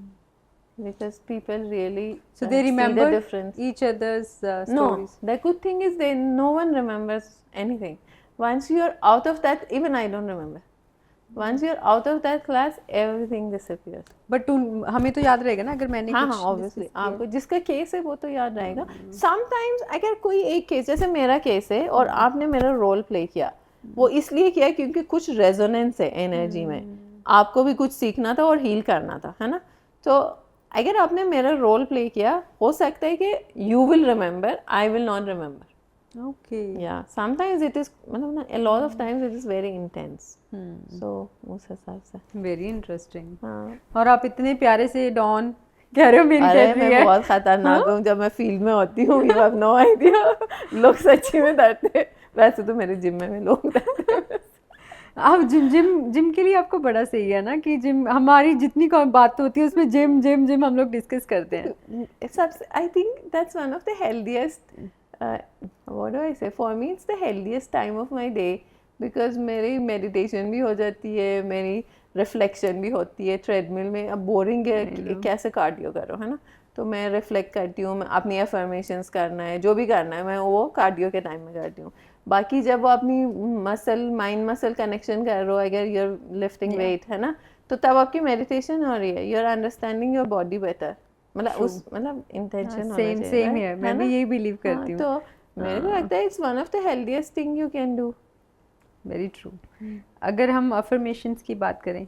Because people really so they remember see the difference. Each other's stories. No, the good thing is no one remembers anything. Once you're out of that, even I don't remember. Once you're out of that class, everything disappears. But हमें तो याद रहेगा ना अगर मैंने कुछ, हाँ, obviously आपको जिसका केस है वो तो याद रहेगा। Sometimes अगर कोई एक केस, जैसे मेरा केस है और आपने मेरा रोल प्ले किया, वो इसलिए किया क्योंकि कुछ रेजोनेंस है एनर्जी में, आपको भी कुछ सीखना था और हील करना था, है ना। तो अगर आपने मेरा रोल प्ले किया, हो सकता है कि you will remember, I will not remember. Okay या समटाइम्स इट इज, मतलब ना, a lot of times it is very intense. So उस हिसाब से। Very interesting. हाँ। और आप इतने प्यारे से डॉन कह रहे हो, मेरी अरे कैसी मैं है? बहुत खतरनाक हूँ जब मैं फील्ड में होती हूँ, यू हैव नो आइडिया। लोग सच्ची में डरते हैं, वैसे तो मेरे जिम में भी लोग डरते हैं। आप जिम के लिए आपको बड़ा सही है ना कि जिम, हमारी जितनी बात होती है उसमें जिम जिम जिम हम लोग डिस्कस करते हैं। सबसे I think that's one of the healthiest, what do I say, for me it's the healthiest time of my day, because मेरी मेडिटेशन भी हो जाती है, मेरी रिफ्लेक्शन भी होती है ट्रेडमिल में। अब बोरिंग है कैसे कार्डियो करो, है ना। तो मैं रिफ्लेक्ट करती हूँ, मैं अपनी अफर्मेशंस करना है, जो भी करना है मैं वो कार्डियो के टाइम में करती हूँ। बाकी जब वो अपनी मसल, माइंड मसल कनेक्शन कर रहे हो, अगर यूर लिफ्टिंग वेट, है ना, तो तब आपकी मेडिटेशन हो रही है, you are understanding your body better. मतलब उस, मतलब इंटेंशन होना सेम चाहिए, सेम right? है, मैं भी यही बिलीव करती हूँ। तो मेरे को लगता है it's one of the healthiest thing you can do. Very true. अगर हम अफर्मेशंस की बात करें,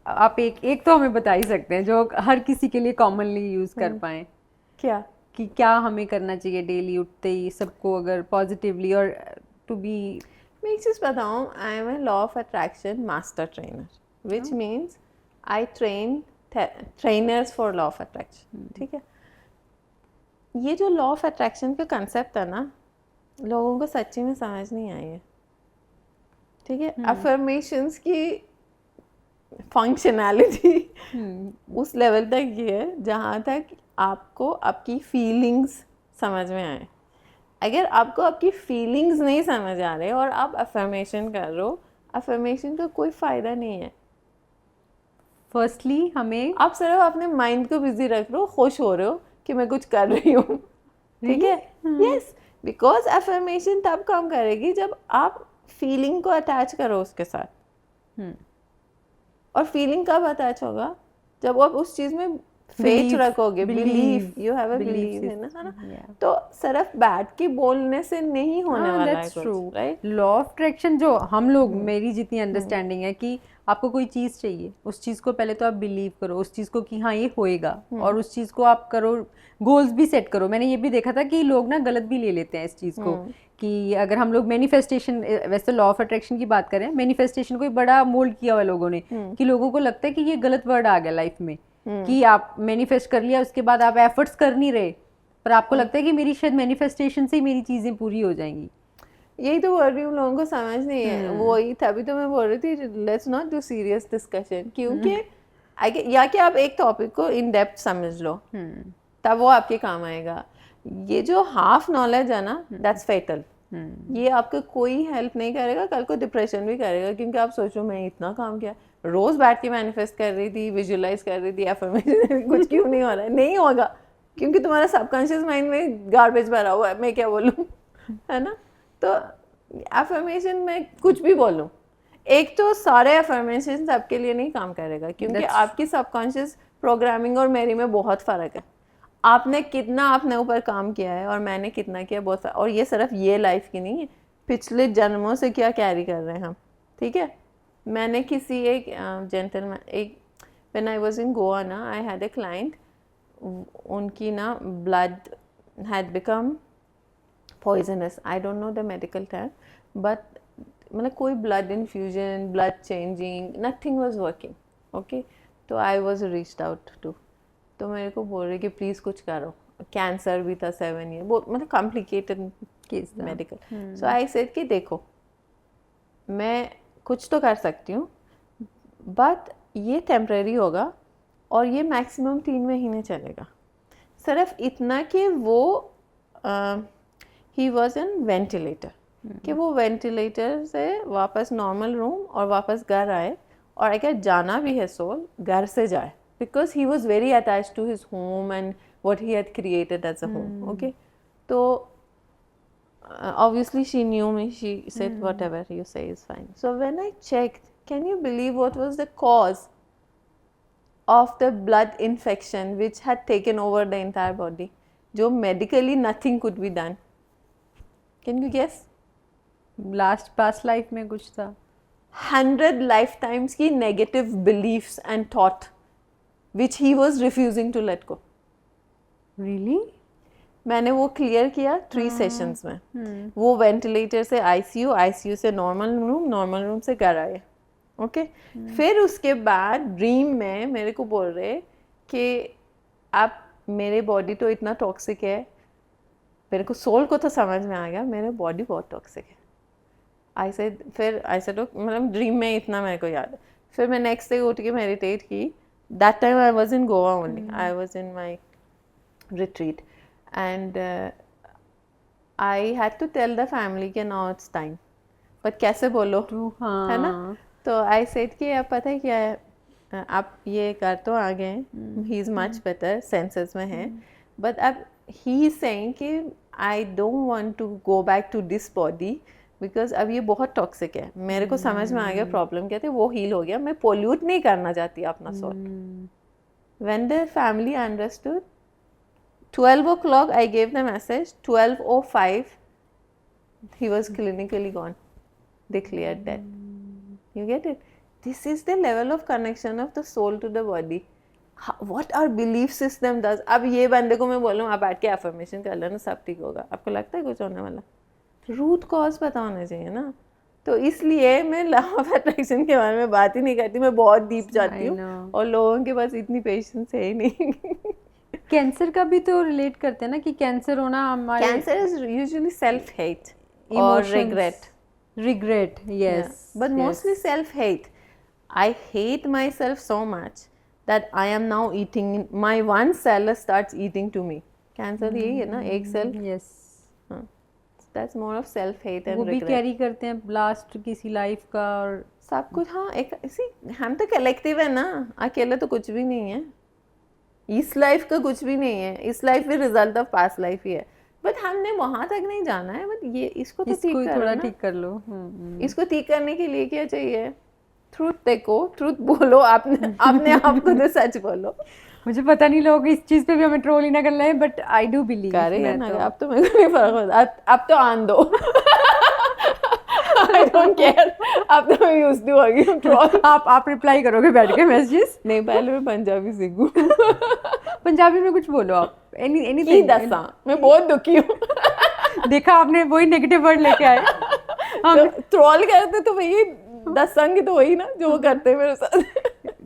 आप एक तो हमें बता ही सकते हैं जो हर किसी के लिए कॉमनली यूज़ कर पाएँ, क्या कि क्या हमें करना चाहिए डेली उठते ही सबको, अगर पॉजिटिवली और टू बी। मैं एक चीज़ बताऊँ, I am a law of attraction master trainer, which means I train trainers for law of attraction, ठीक है। ये जो लॉ ऑफ अट्रैक्शन का कंसेप्ट है ना, लोगों को सच्ची में समझ नहीं आई है, ठीक है। अफर्मेशंस की फंक्शनैलिटी उस लेवल तक ये है जहाँ तक आपको आपकी फीलिंग्स समझ में आए। अगर आपको आपकी फीलिंग्स नहीं समझ आ रहे और आप अफर्मेशन कर रहे हो, अफर्मेशन का कोई फ़ायदा नहीं है। फर्स्टली हमें, आप सिर्फ अपने माइंड को बिजी रख रहे हो, खुश हो रहे हो कि मैं कुछ कर रही हूँ, ठीक है। यस, बिकॉज अफर्मेशन तब काम करेगी जब आप फीलिंग को अटैच करो उसके साथ। और फीलिंग कब अटैच होगा? जब आप उस चीज़ में फेथ रखोगे, believe, you have a believe, है ना। तो सिर्फ बैठ के बोलने से नहीं होने वाला है कुछ, राइट। लॉ ऑफ अट्रैक्शन जो हम लोग, मेरी जितनी अंडरस्टैंडिंग है कि आपको कोई चीज़ चाहिए, उस चीज़ को पहले तो आप बिलीव करो उस चीज़ को कि हाँ ये होएगा, और उस चीज़ को आप करो, गोल्स भी सेट करो। मैंने ये भी देखा था कि लोग ना गलत भी ले लेते हैं इस चीज़ को, कि अगर हम लोग मैनिफेस्टेशन, वैसे लॉ ऑफ अट्रैक्शन की बात करें, मैनिफेस्टेशन को बड़ा मोल्ड किया हुआ लोगों ने, कि लोगों को लगता है कि ये गलत वर्ड आ गया लाइफ में, कि आप मैनिफेस्ट कर लिया, उसके बाद आप एफर्ट्स कर नहीं रहे, पर आपको लगता है कि मेरी शायद मैनिफेस्टेशन से ही मेरी चीज़ें पूरी हो जाएंगी। यही तो बोल रही हूँ, लोगों को समझ नहीं है। वही तभी तो मैं बोल रही थी, let's not do serious discussion, क्योंकि या कि आप एक टॉपिक को इन डेप्थ समझ लो, तब वो आपके काम आएगा। ये जो हाफ नॉलेज है ना, दैट्स फेटल। ये आपको कोई हेल्प नहीं करेगा, कल को डिप्रेशन भी करेगा, क्योंकि आप सोचो मैं इतना काम किया, रोज बैठ के मैनिफेस्ट कर रही थी, विजुलाइज कर रही थी, अफर्मेशन, कुछ क्यों नहीं हो रहा है? नहीं होगा, क्योंकि तुम्हारा सबकॉन्शियस माइंड में गार्बेज भरा हुआ है, मैं क्या बोलूँ, है ना। तो अफर्मेशन में कुछ भी बोलूँ, एक तो सारे अफर्मेशन सबके लिए नहीं काम करेगा, क्योंकि आपकी सबकॉन्शियस प्रोग्रामिंग और मेरी में बहुत फ़र्क है। आपने कितना अपने ऊपर काम किया है और मैंने कितना किया, बहुत। और ये सिर्फ ये लाइफ की नहीं है, पिछले जन्मों से क्या कैरी कर रहे हैं हम, ठीक है। मैंने किसी एक जेंटलमैन, एक when I was in Goa ना, आई हैड ए क्लाइंट, उनकी ना blood had become poisonous, I don't know the medical term, but मतलब कोई blood infusion, blood changing, nothing was working, okay. तो I was reached out to, तो मेरे को बोल रहे कि प्लीज़ कुछ करो, कैंसर भी था 7 ईयर, बहुत मतलब complicated case medical. So I said कि देखो मैं कुछ तो कर सकती हूँ, बट ये टेम्परेरी होगा और ये मैक्सिमम 3 महीने चलेगा। सिर्फ इतना कि वो ही वॉज इन वेंटिलेटर, कि वो वेंटिलेटर से वापस नॉर्मल रूम और वापस घर आए, और अगर जाना भी है सोल, घर से जाए, because he was very attached to his home and what he had created as a home, okay. So obviously she knew me, she said whatever you say is fine. So when I checked, can you believe what was the cause of the blood infection which had taken over the entire body, jo medically nothing could be done? Can you guess? Last past life में कुछ था। 100 lifetimes की negative beliefs and thought which he was refusing to let go. Really? मैंने वो clear किया 3 sessions में. वो ventilator से आईसीयू से नॉर्मल रूम से घर आए. ओके. फिर उसके बाद ड्रीम में मेरे को बोल रहे कि आप, मेरे बॉडी तो इतना टॉक्सिक है, मेरे को सोल को तो समझ में आ गया मेरे बॉडी बहुत टॉक्सिक है. आई सेड मतलब ड्रीम में इतना मेरे को याद है. फिर मैं नेक्स्ट डे उठ के मेडिटेट की. That time I was in Goa only. I was in my retreat and I had to tell the family कि नाउ इट्स टाइम. बट कैसे बोलो, है ना. तो आई सेड कि अब पता है क्या है, आप ये कर तो आ गए, he is much better, senses में है, बट अब ही इज सेइंग कि I don't want to go back to this body because अब ये बहुत टॉक्सिक है. मेरे को समझ में आ गया प्रॉब्लम क्या थी, वो हील हो गया, मैं पोल्यूट नहीं करना चाहती अपना soul. When the family understood, 12 o'clock I gave the message, 12:05 he was clinically gone, declared dead. You get it? This is the level of connection of the soul to the body. What our belief system does. अब ये बंदे को मैं बोलूँ आप बैठ के affirmation कर लेना सब ठीक होगा, आपको लगता है कुछ होने वाला? रूट कॉज पता होना चाहिए ना. तो इसलिए मैं लॉ ऑफ अट्रैक्शन के बारे में बात ही नहीं करती, मैं बहुत डीप जाती हूँ और लोगों के पास इतनी पेशेंस है ही नहीं. कैंसर का भी तो रिलेट करते हैं ना कि कैंसर होना हमारे, cancer is usually self hate और regret, yes, but mostly self hate. I hate myself so much that I am now eating, my one cell starts eating to me. Cancer यही है ना, एक cell. yes, that's more of self hate and वो भी regret. Carry करते हैं last किसी life का और सब कुछ. हाँ, एक इसी, हम तो कलेक्टिव है ना, अकेले तो कुछ भी नहीं है. इस लाइफ का कुछ भी नहीं है, इस लाइफ भी रिजल्ट ऑफ पास्ट लाइफ ही है, बट हमने वहां तक नहीं जाना है. बट ये इसको तो ठीक करो ना, ठीक कर लो. इसको ठीक करने के लिए क्या चाहिए? ट्रूथ देखो, ट्रूथ बोलो, अपने आप को तो सच बोलो. मुझे पता नहीं लोग इस चीज पे भी हमें ट्रोल ही ना कर रहे हैं, बट आई डू बिलीव. अब तो मेरे को नहीं फर्क पड़ता, अब तो आन दो. I don't care. अब तो मैं यूज्ड टू हो गई हूं ट्रोल. आप रिप्लाई करोगे बैठ के मैसेजेस? नहीं, पहले मैं पंजाबी सीखूं. पंजाबी में कुछ बोलो आप. एनीथिंग दसा, मैं बहुत दुखी हूं. देखा आपने, वही नेगेटिव वर्ड लेके आए. हम ट्रोल करते तो भैया दसांगे तो वही ना जो वो करते हैं मेरे साथ.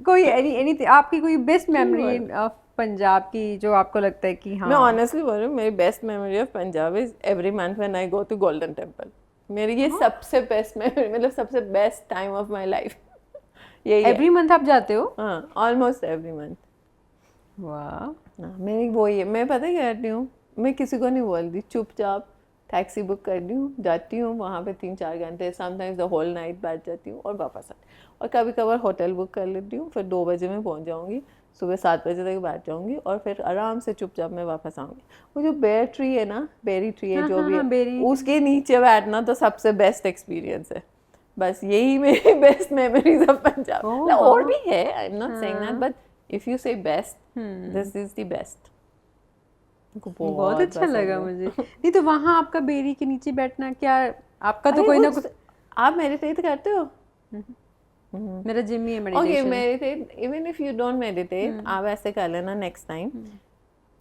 कोई एनी आपकी कोई बेस्ट मेमोरी ऑफ पंजाब की जो आपको लगता है कि हाँ? मैं ऑनेस्टली बोल रही हूँ, मेरी best memory of Punjab is every month when I go to golden temple. मेरी ये सबसे बेस्ट मेमोरी, मतलब सबसे best time of my life यही है. एवरी मंथ आप जाते हो? हाँ, ऑलमोस्ट एवरी मंथ. वाह. मेरी वो ही है. मैं पता क्या करती हूँ, मैं किसी को नहीं बोलती, चुपचाप टैक्सी बुक करती हूँ, जाती हूँ वहाँ पे 3-4 घंटे, समटाइम्स द होल नाइट बैठ जाती हूँ और वापस आती हूँ. और कभी कभार होटल बुक कर लेती हूँ, फिर 2 बजे में पहुँच जाऊँगी, सुबह 7 बजे तक बैठ जाऊँगी और फिर आराम से चुपचाप मैं वापस आऊँगी. वो जो बेर ट्री है ना, बेरी ट्री है जो भी है, उसके नीचे बैठना तो सबसे बेस्ट एक्सपीरियंस है. बस यही मेरी बेस्ट मेमोरीज ऑफ पंजाब. और भी है, I am not saying that, but if you say best, this is the best. बहुत अच्छा लगा मुझे. नहीं तो वहाँ आपका बेरी के नीचे बैठना, क्या आपका तो कोई ना कुछ. आप मेडिटेट करते हो? मेरा जिम ही है meditation. Okay, meditate. Even if you don't meditate, आप ऐसे कर लेना नेक्स्ट टाइम.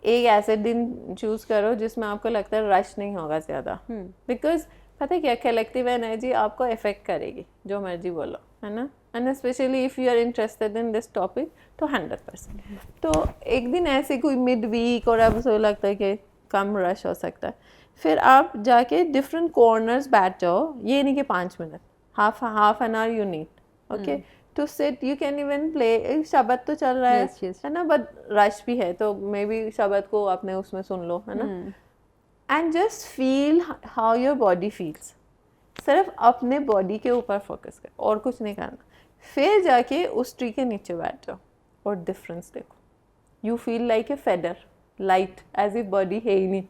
एक ऐसे दिन चूज करो जिसमें आपको लगता है रश नहीं होगा ज्यादा, बिकॉज पता है क्या, कलेक्टिव एनर्जी आपको इफेक्ट करेगी, जो मर्जी बोलो, है ना. And specially if you are interested in this topic तो 100%. तो एक दिन ऐसे कोई मिड वीक और आपको लगता है कि कम रश हो सकता है, फिर आप जाके डिफरेंट कॉर्नर्स बैठ जाओ. ये नहीं कि 5 minute, half an hour you need, okay, to sit. You can even play. शब्द तो चल रहा है, है ना, बट रश भी है, तो मे बी शब्द को आपने उसमें सुन लो, है ना. And just feel how your body feels. सिर्फ अपने बॉडी के ऊपर फोकस कर और कुछ नहीं करना. फिर जाके उस ट्री के नीचे बैठ जाओ और डिफरेंस देखो. You feel like a feather, light, as if body है ही नहीं.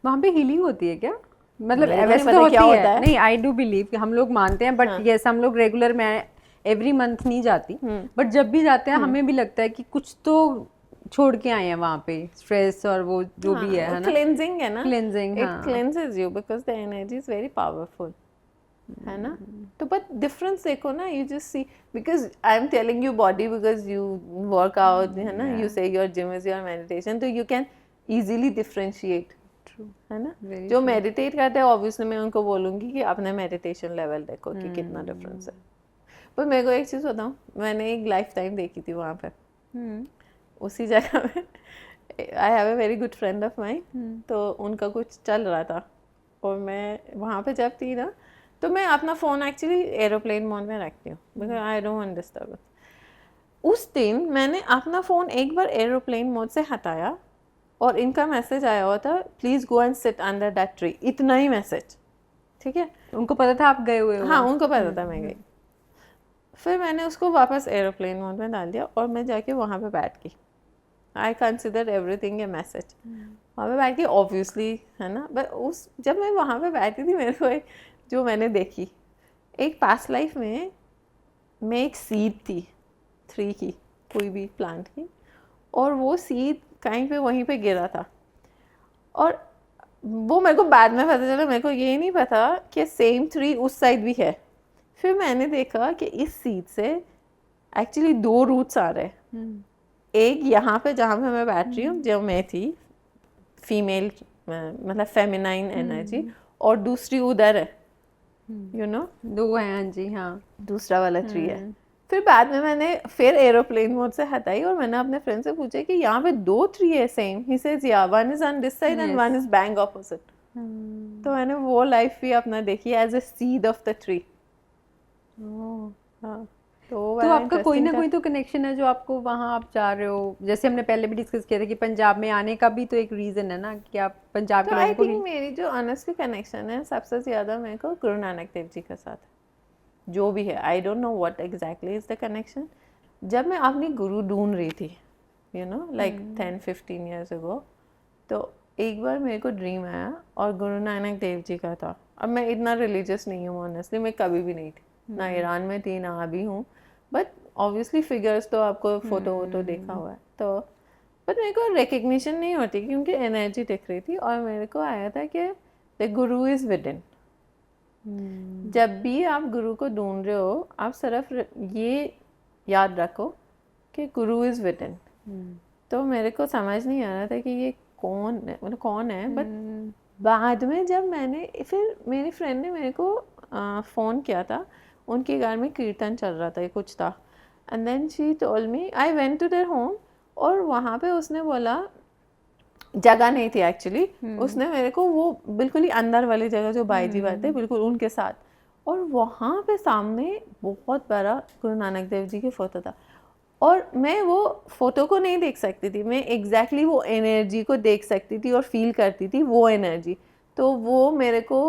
वहाँ पे हीलिंग होती है क्या? मतलब वैसे तो होती है. नहीं, आई डू बिलीव कि हम लोग मानते हैं, बट यस, हम लोग रेगुलर में एवरी मंथ नहीं जाती, बट जब भी जाते हैं हमें भी लगता है कि कुछ तो छोड़ के आए हैं वहाँ पे, स्ट्रेस और वो जो भी है ना. क्लेंजिंग है ना, cleansing. It cleanses you because the energy is very powerful. है ना. तो बट डिफरेंस देखो ना, you just see, because I am telling you body because you work out, है ना, you say your gym is your meditation, तो you can easily differentiate, है ना. जो मेडिटेट करते हैं ऑब्वियसली मैं उनको बोलूँगी कि अपने मेडिटेशन लेवल देखो कि कितना डिफरेंस है. पर मेरे को एक चीज़ बताऊँ, मैंने एक लाइफ टाइम देखी थी वहाँ पे, उसी जगह में. I have a very good friend of mine, तो उनका कुछ चल रहा था और मैं वहाँ पे जब थी ना, तो मैं अपना फ़ोन एक्चुअली एरोप्लेन मोड में रखती हूँ because I don't want disturb. उस दिन मैंने अपना फ़ोन एक बार एरोप्लेन मोड से हटाया और इनका मैसेज आया हुआ था, please go and sit under that tree. इतना ही मैसेज, ठीक है. उनको पता था आप गए हुए हो? हाँ, उनको पता था मैं गई. फिर मैंने उसको वापस एरोप्लेन मोड में डाल दिया और मैं जाके वहाँ पे बैठ गई. I consider everything A message. वहाँ पे बैठ के ऑब्वियसली, है ना, बट जब मैं वहाँ पे बैठी थी, मेरे को एक जो मैंने देखी, एक पास्ट लाइफ में मैं एक सीड थी, 3 की, कोई भी प्लांट की, और वो सीड कहीं पे वहीं पे गिरा था. और वो मेरे को बाद में पता चला, मेरे को ये नहीं पता कि सेम 3 उस साइड भी है. फिर मैंने देखा कि इस सीड से एक्चुअली 2 रूट्स आ रहे हैं. एक यहाँ पे जहाँ पे मैं बैठ रही हूँ, जो मैं थी, फीमेल मतलब फेमिनाइन एनर्जी, और दूसरी उधर है, यू नो, 2 हैं. हाँ जी, हाँ, दूसरा वाला ट्री है. फिर बाद में मैंने फिर एरोप्लेन मोड से हटाई और मैंने अपने फ्रेंड से पूछा कि यहाँ पे 2 ट्री है सेम. ही सेज या one is on this side and one is bang opposite. तो मैंने वो लाइफ भी अपना देखी as a seed of the tree. हाँ, तो आपका कोई ना कोई तो कनेक्शन है जो आपको वहाँ आप जा रहे हो. जैसे हमने पहले भी डिस्कस किया था कि पंजाब में आने का भी तो एक रीज़न है ना कि आप पंजाब के लोगों को. आई थिंक मेरी जो ऑनेस्टली कनेक्शन है सबसे ज़्यादा मेरे को गुरु नानक देव जी के साथ, जो भी है. आई don't know what exactly is the connection. जब मैं अपनी गुरु ढूंढ रही थी, you know, like 10-15 years ago, तो एक बार मेरे को ड्रीम आया और गुरु नानक देव जी का था. अब मैं इतना रिलीजियस नहीं हूँ ऑनेस्टली, मैं कभी भी नहीं थी, ना ईरान में थी ना अभी हूँ, बट ऑब्वियसली फिगर्स तो आपको फोटो वोटो देखा हुआ है. तो बट मेरे को रिकग्निशन नहीं होती क्योंकि एनर्जी दिख रही थी और मेरे को आया था कि the Guru is with in. जब भी आप गुरु को ढूंढ रहे हो, आप सिर्फ ये याद रखो कि गुरु इज़ विद इन. तो मेरे को समझ नहीं आ रहा था कि ये कौन है, मतलब कौन है. बट बाद में जब मैंने, फिर मेरी फ्रेंड ने मेरे को फ़ोन किया था, उनके घर में कीर्तन चल रहा था, कुछ था, and then she told me, I went to their home, और वहाँ पे उसने बोला, जगह नहीं थी एक्चुअली, उसने मेरे को वो बिल्कुल ही अंदर वाली जगह जो बाई जी बात है बिल्कुल उनके साथ, और वहाँ पे सामने बहुत बड़ा गुरु नानक देव जी की फ़ोटो था. और मैं वो फ़ोटो को नहीं देख सकती थी, मैं एग्जैक्टली वो एनर्जी को देख सकती थी और फील करती थी वो एनर्जी. तो वो मेरे को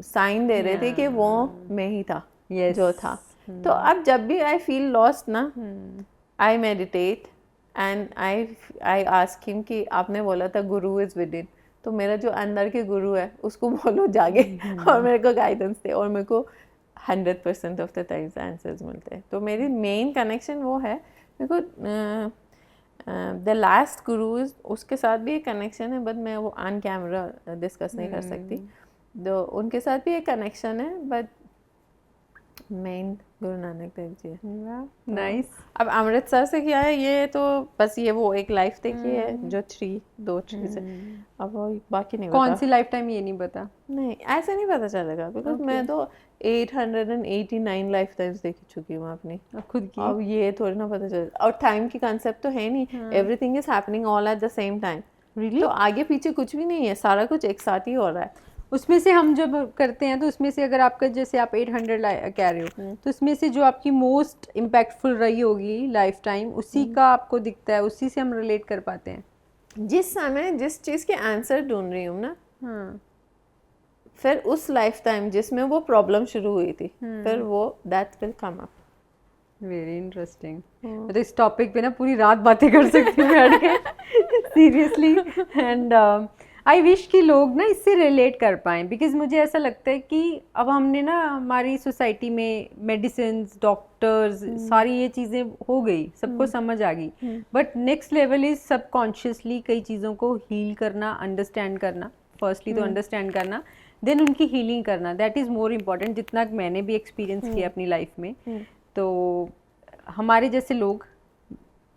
साइन दे रहे थे कि वो मैं ही था, जो था. तो अब जब भी आई फील लॉस्ट ना, I meditate and I ask him कि आपने बोला था गुरु इज़ विद इन, तो मेरा जो अंदर के गुरु है उसको बोलो जागे और मेरे को गाइडेंस दे, और मेरे को 100% ऑफ द टाइम्स आंसर्स मिलते हैं. तो मेरी मेन कनेक्शन वो है. मेरे को द लास्ट गुरु, उसके साथ भी एक कनेक्शन है, बट मैं वो ऑन कैमरा डिस्कस नहीं कर सकती. तो उनके साथ भी एक कनेक्शन है, बट मेन गुरु नानक देव जी है. नाइस. अब अमृतसर से क्या है, ये तो बस ये वो एक लाइफ देखी है जो 2 ट्री से. अब वो बाकी नहीं. कौन सी लाइफ टाइम ये नहीं पता. नहीं, ऐसे नहीं पता चलेगा बिकॉज मैं तो 889 लाइफ टाइम्स देख चुकी हूँ अपनी खुद की. अब ये थोड़ी ना पता चले. और टाइम की कंसेप्ट तो है नहीं, everything is happening all at the same time. Really? तो आगे पीछे कुछ भी नहीं है, सारा कुछ एक साथ ही हो रहा है. उसमें से हम जब करते हैं तो उसमें से अगर आपका, जैसे आप 800 कह रहे हो, तो उसमें से जो आपकी मोस्ट इम्पैक्टफुल रही होगी लाइफ टाइम, उसी का आपको दिखता है, उसी से हम रिलेट कर पाते हैं. जिस समय जिस चीज़ के आंसर ढूंढ रही हूँ ना, फिर उस लाइफ टाइम जिसमें वो प्रॉब्लम शुरू हुई थी, फिर वो that will come up. Very interesting. तो इस टॉपिक पे ना पूरी रात बातें कर सकती हूँ बैठ के, सीरियसली. एंड आई विश कि लोग ना इससे रिलेट कर पाएँ, बिकॉज मुझे ऐसा लगता है कि अब हमने ना हमारी सोसाइटी में मेडिसिन, डॉक्टर्स, सारी ये चीज़ें हो गई, सबको समझ आ गई, but next level is subconsciously कई चीज़ों को हील करना, अंडरस्टैंड करना. फर्स्टली तो अंडरस्टैंड करना, देन उनकी हीलिंग करना, दैट इज़ मोर इम्पॉर्टेंट, जितना मैंने भी एक्सपीरियंस किया अपनी लाइफ में। तो हमारे जैसे लोग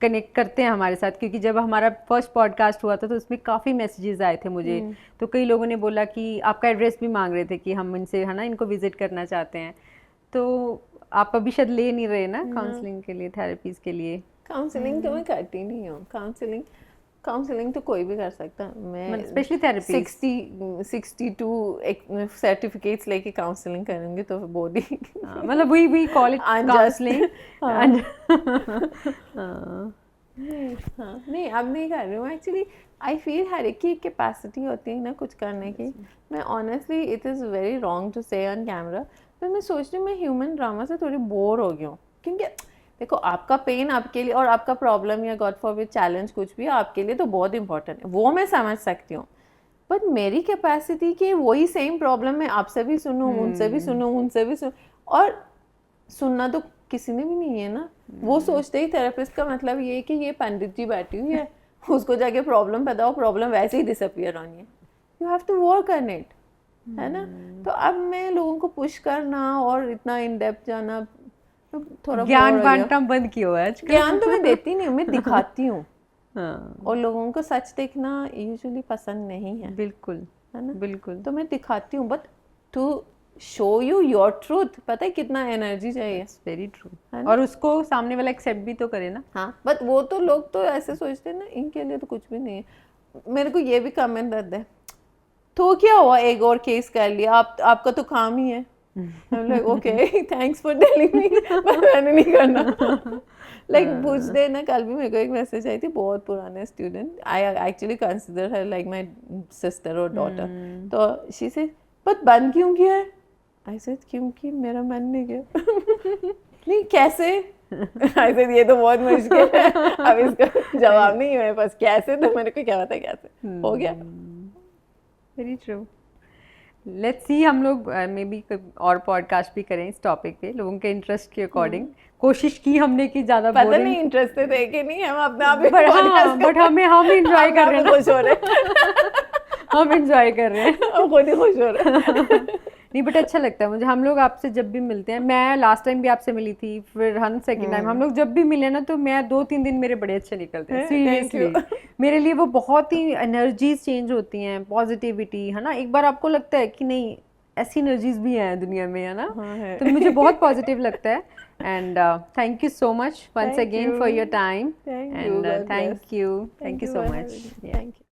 कनेक्ट करते हैं हमारे साथ, क्योंकि जब हमारा फर्स्ट पॉडकास्ट हुआ था तो उसमें काफ़ी मैसेजेस आए थे मुझे। तो कई लोगों ने बोला कि आपका एड्रेस भी मांग रहे थे कि हम इनसे है ना इनको विजिट करना चाहते हैं। तो आप अभी शायद ले नहीं रहे ना काउंसलिंग के लिए, थेरेपीज के लिए? काउंसलिंग तो मैं करती नहीं हूँ। काउंसलिंग तो कोई भी कर सकता है। मैं स्पेशली थेरेपी 62 सर्टिफिकेट्स लेके काउंसलिंग करेंगे तो बॉडी मतलब वी कॉल इट काउंसलिंग। नहीं अब नहीं कर रही हूँ। एक्चुअली आई फील हर एक की एक कैपेसिटी होती है ना कुछ करने की। मैं honestly it is very wrong to say on camera, पर मैं सोच रही हूँ मैं ह्यूमन ड्रामा से थोड़ी बोर हो गई हूँ। क्योंकि देखो आपका पेन आपके लिए और आपका प्रॉब्लम या गॉड फॉरबिड चैलेंज कुछ भी आपके लिए तो बहुत इंपॉर्टेंट है, वो मैं समझ सकती हूँ। बट मेरी कैपेसिटी के वही सेम प्रॉब्लम मैं आपसे भी सुनूँ, उनसे भी सुनूँ, उनसे भी सुनूँ, और सुनना तो किसी ने भी नहीं है ना। वो सोचते ही थेरेपिस्ट का मतलब ये है कि ये पंडित जी बैठी हुई है, उसको जाके प्रॉब्लम बताओ, प्रॉब्लम वैसे ही डिसअपियर होनी है। You have to work on it, है ना। तो अब मैं लोगों को पुश करना और इतना इन डेप्थ जाना थोड़ा ज्ञान बांटना बंद किया है आजकल। ज्ञान तो मैं देती नहीं हूँ, मैं दिखाती हूँ। हाँ, और लोगों को सच देखना यूजुअली पसंद नहीं है, बिल्कुल, है ना। बिल्कुल। तो मैं दिखाती हूँ, but to show you your truth पता है कितना एनर्जी चाहिए। Very true. और उसको सामने वाला एक्सेप्ट भी तो करे ना। हाँ, बट वो तो लोग तो ऐसे सोचते हैं ना, इनके लिए तो कुछ भी नहीं है। मेरे को ये भी कमेंट आता है, तो क्या हुआ एक और केस कर लिया, आपका तो काम ही है। Okay thanks for telling me, पर मैंने नहीं करना। लाइक पूछते ना, कल भी मेरे को एक मैसेज आई थी, बहुत पुराने student, I actually consider her like my sister और डॉटर। तो शी से बट बंद क्यों किया है? आई सेड क्योंकि मेरा मन नहीं गया। नहीं कैसे? आई सेड ये तो बहुत मुश्किल है, अब इसका जवाब नहीं है मेरे पास। कैसे? तो मेरे को क्या पता कैसे हो गया। Very true. लेट्स सी, हम लोग मे बी और पॉडकास्ट भी करें इस टॉपिक पे, लोगों के इंटरेस्ट के अकॉर्डिंग। कोशिश की हमने कि ज़्यादा पता नहीं इंटरेस्टेड है कि नहीं, हम अपने आप बट हाँ, बट हम इंजॉय कर रहे हैं, खुश हो रहे हम इंजॉय कर रहे हैं, हम खुद ही खुश हो रहे हैं। नहीं बट अच्छा लगता है मुझे। हम लोग आपसे जब भी मिलते हैं, मैं लास्ट टाइम भी आपसे मिली थी, फिर हम सेकंड टाइम, हम लोग जब भी मिले ना तो मैं 2-3 दिन मेरे बड़े अच्छे निकलते हैं सीरियसली। मेरे लिए वो बहुत ही एनर्जीज चेंज होती हैं, पॉजिटिविटी, है ना। एक बार आपको लगता है कि नहीं ऐसी एनर्जीज भी हैं दुनिया में, है ना। तो मुझे बहुत पॉजिटिव लगता है। And thank you so much once again for your time, and thank you so much.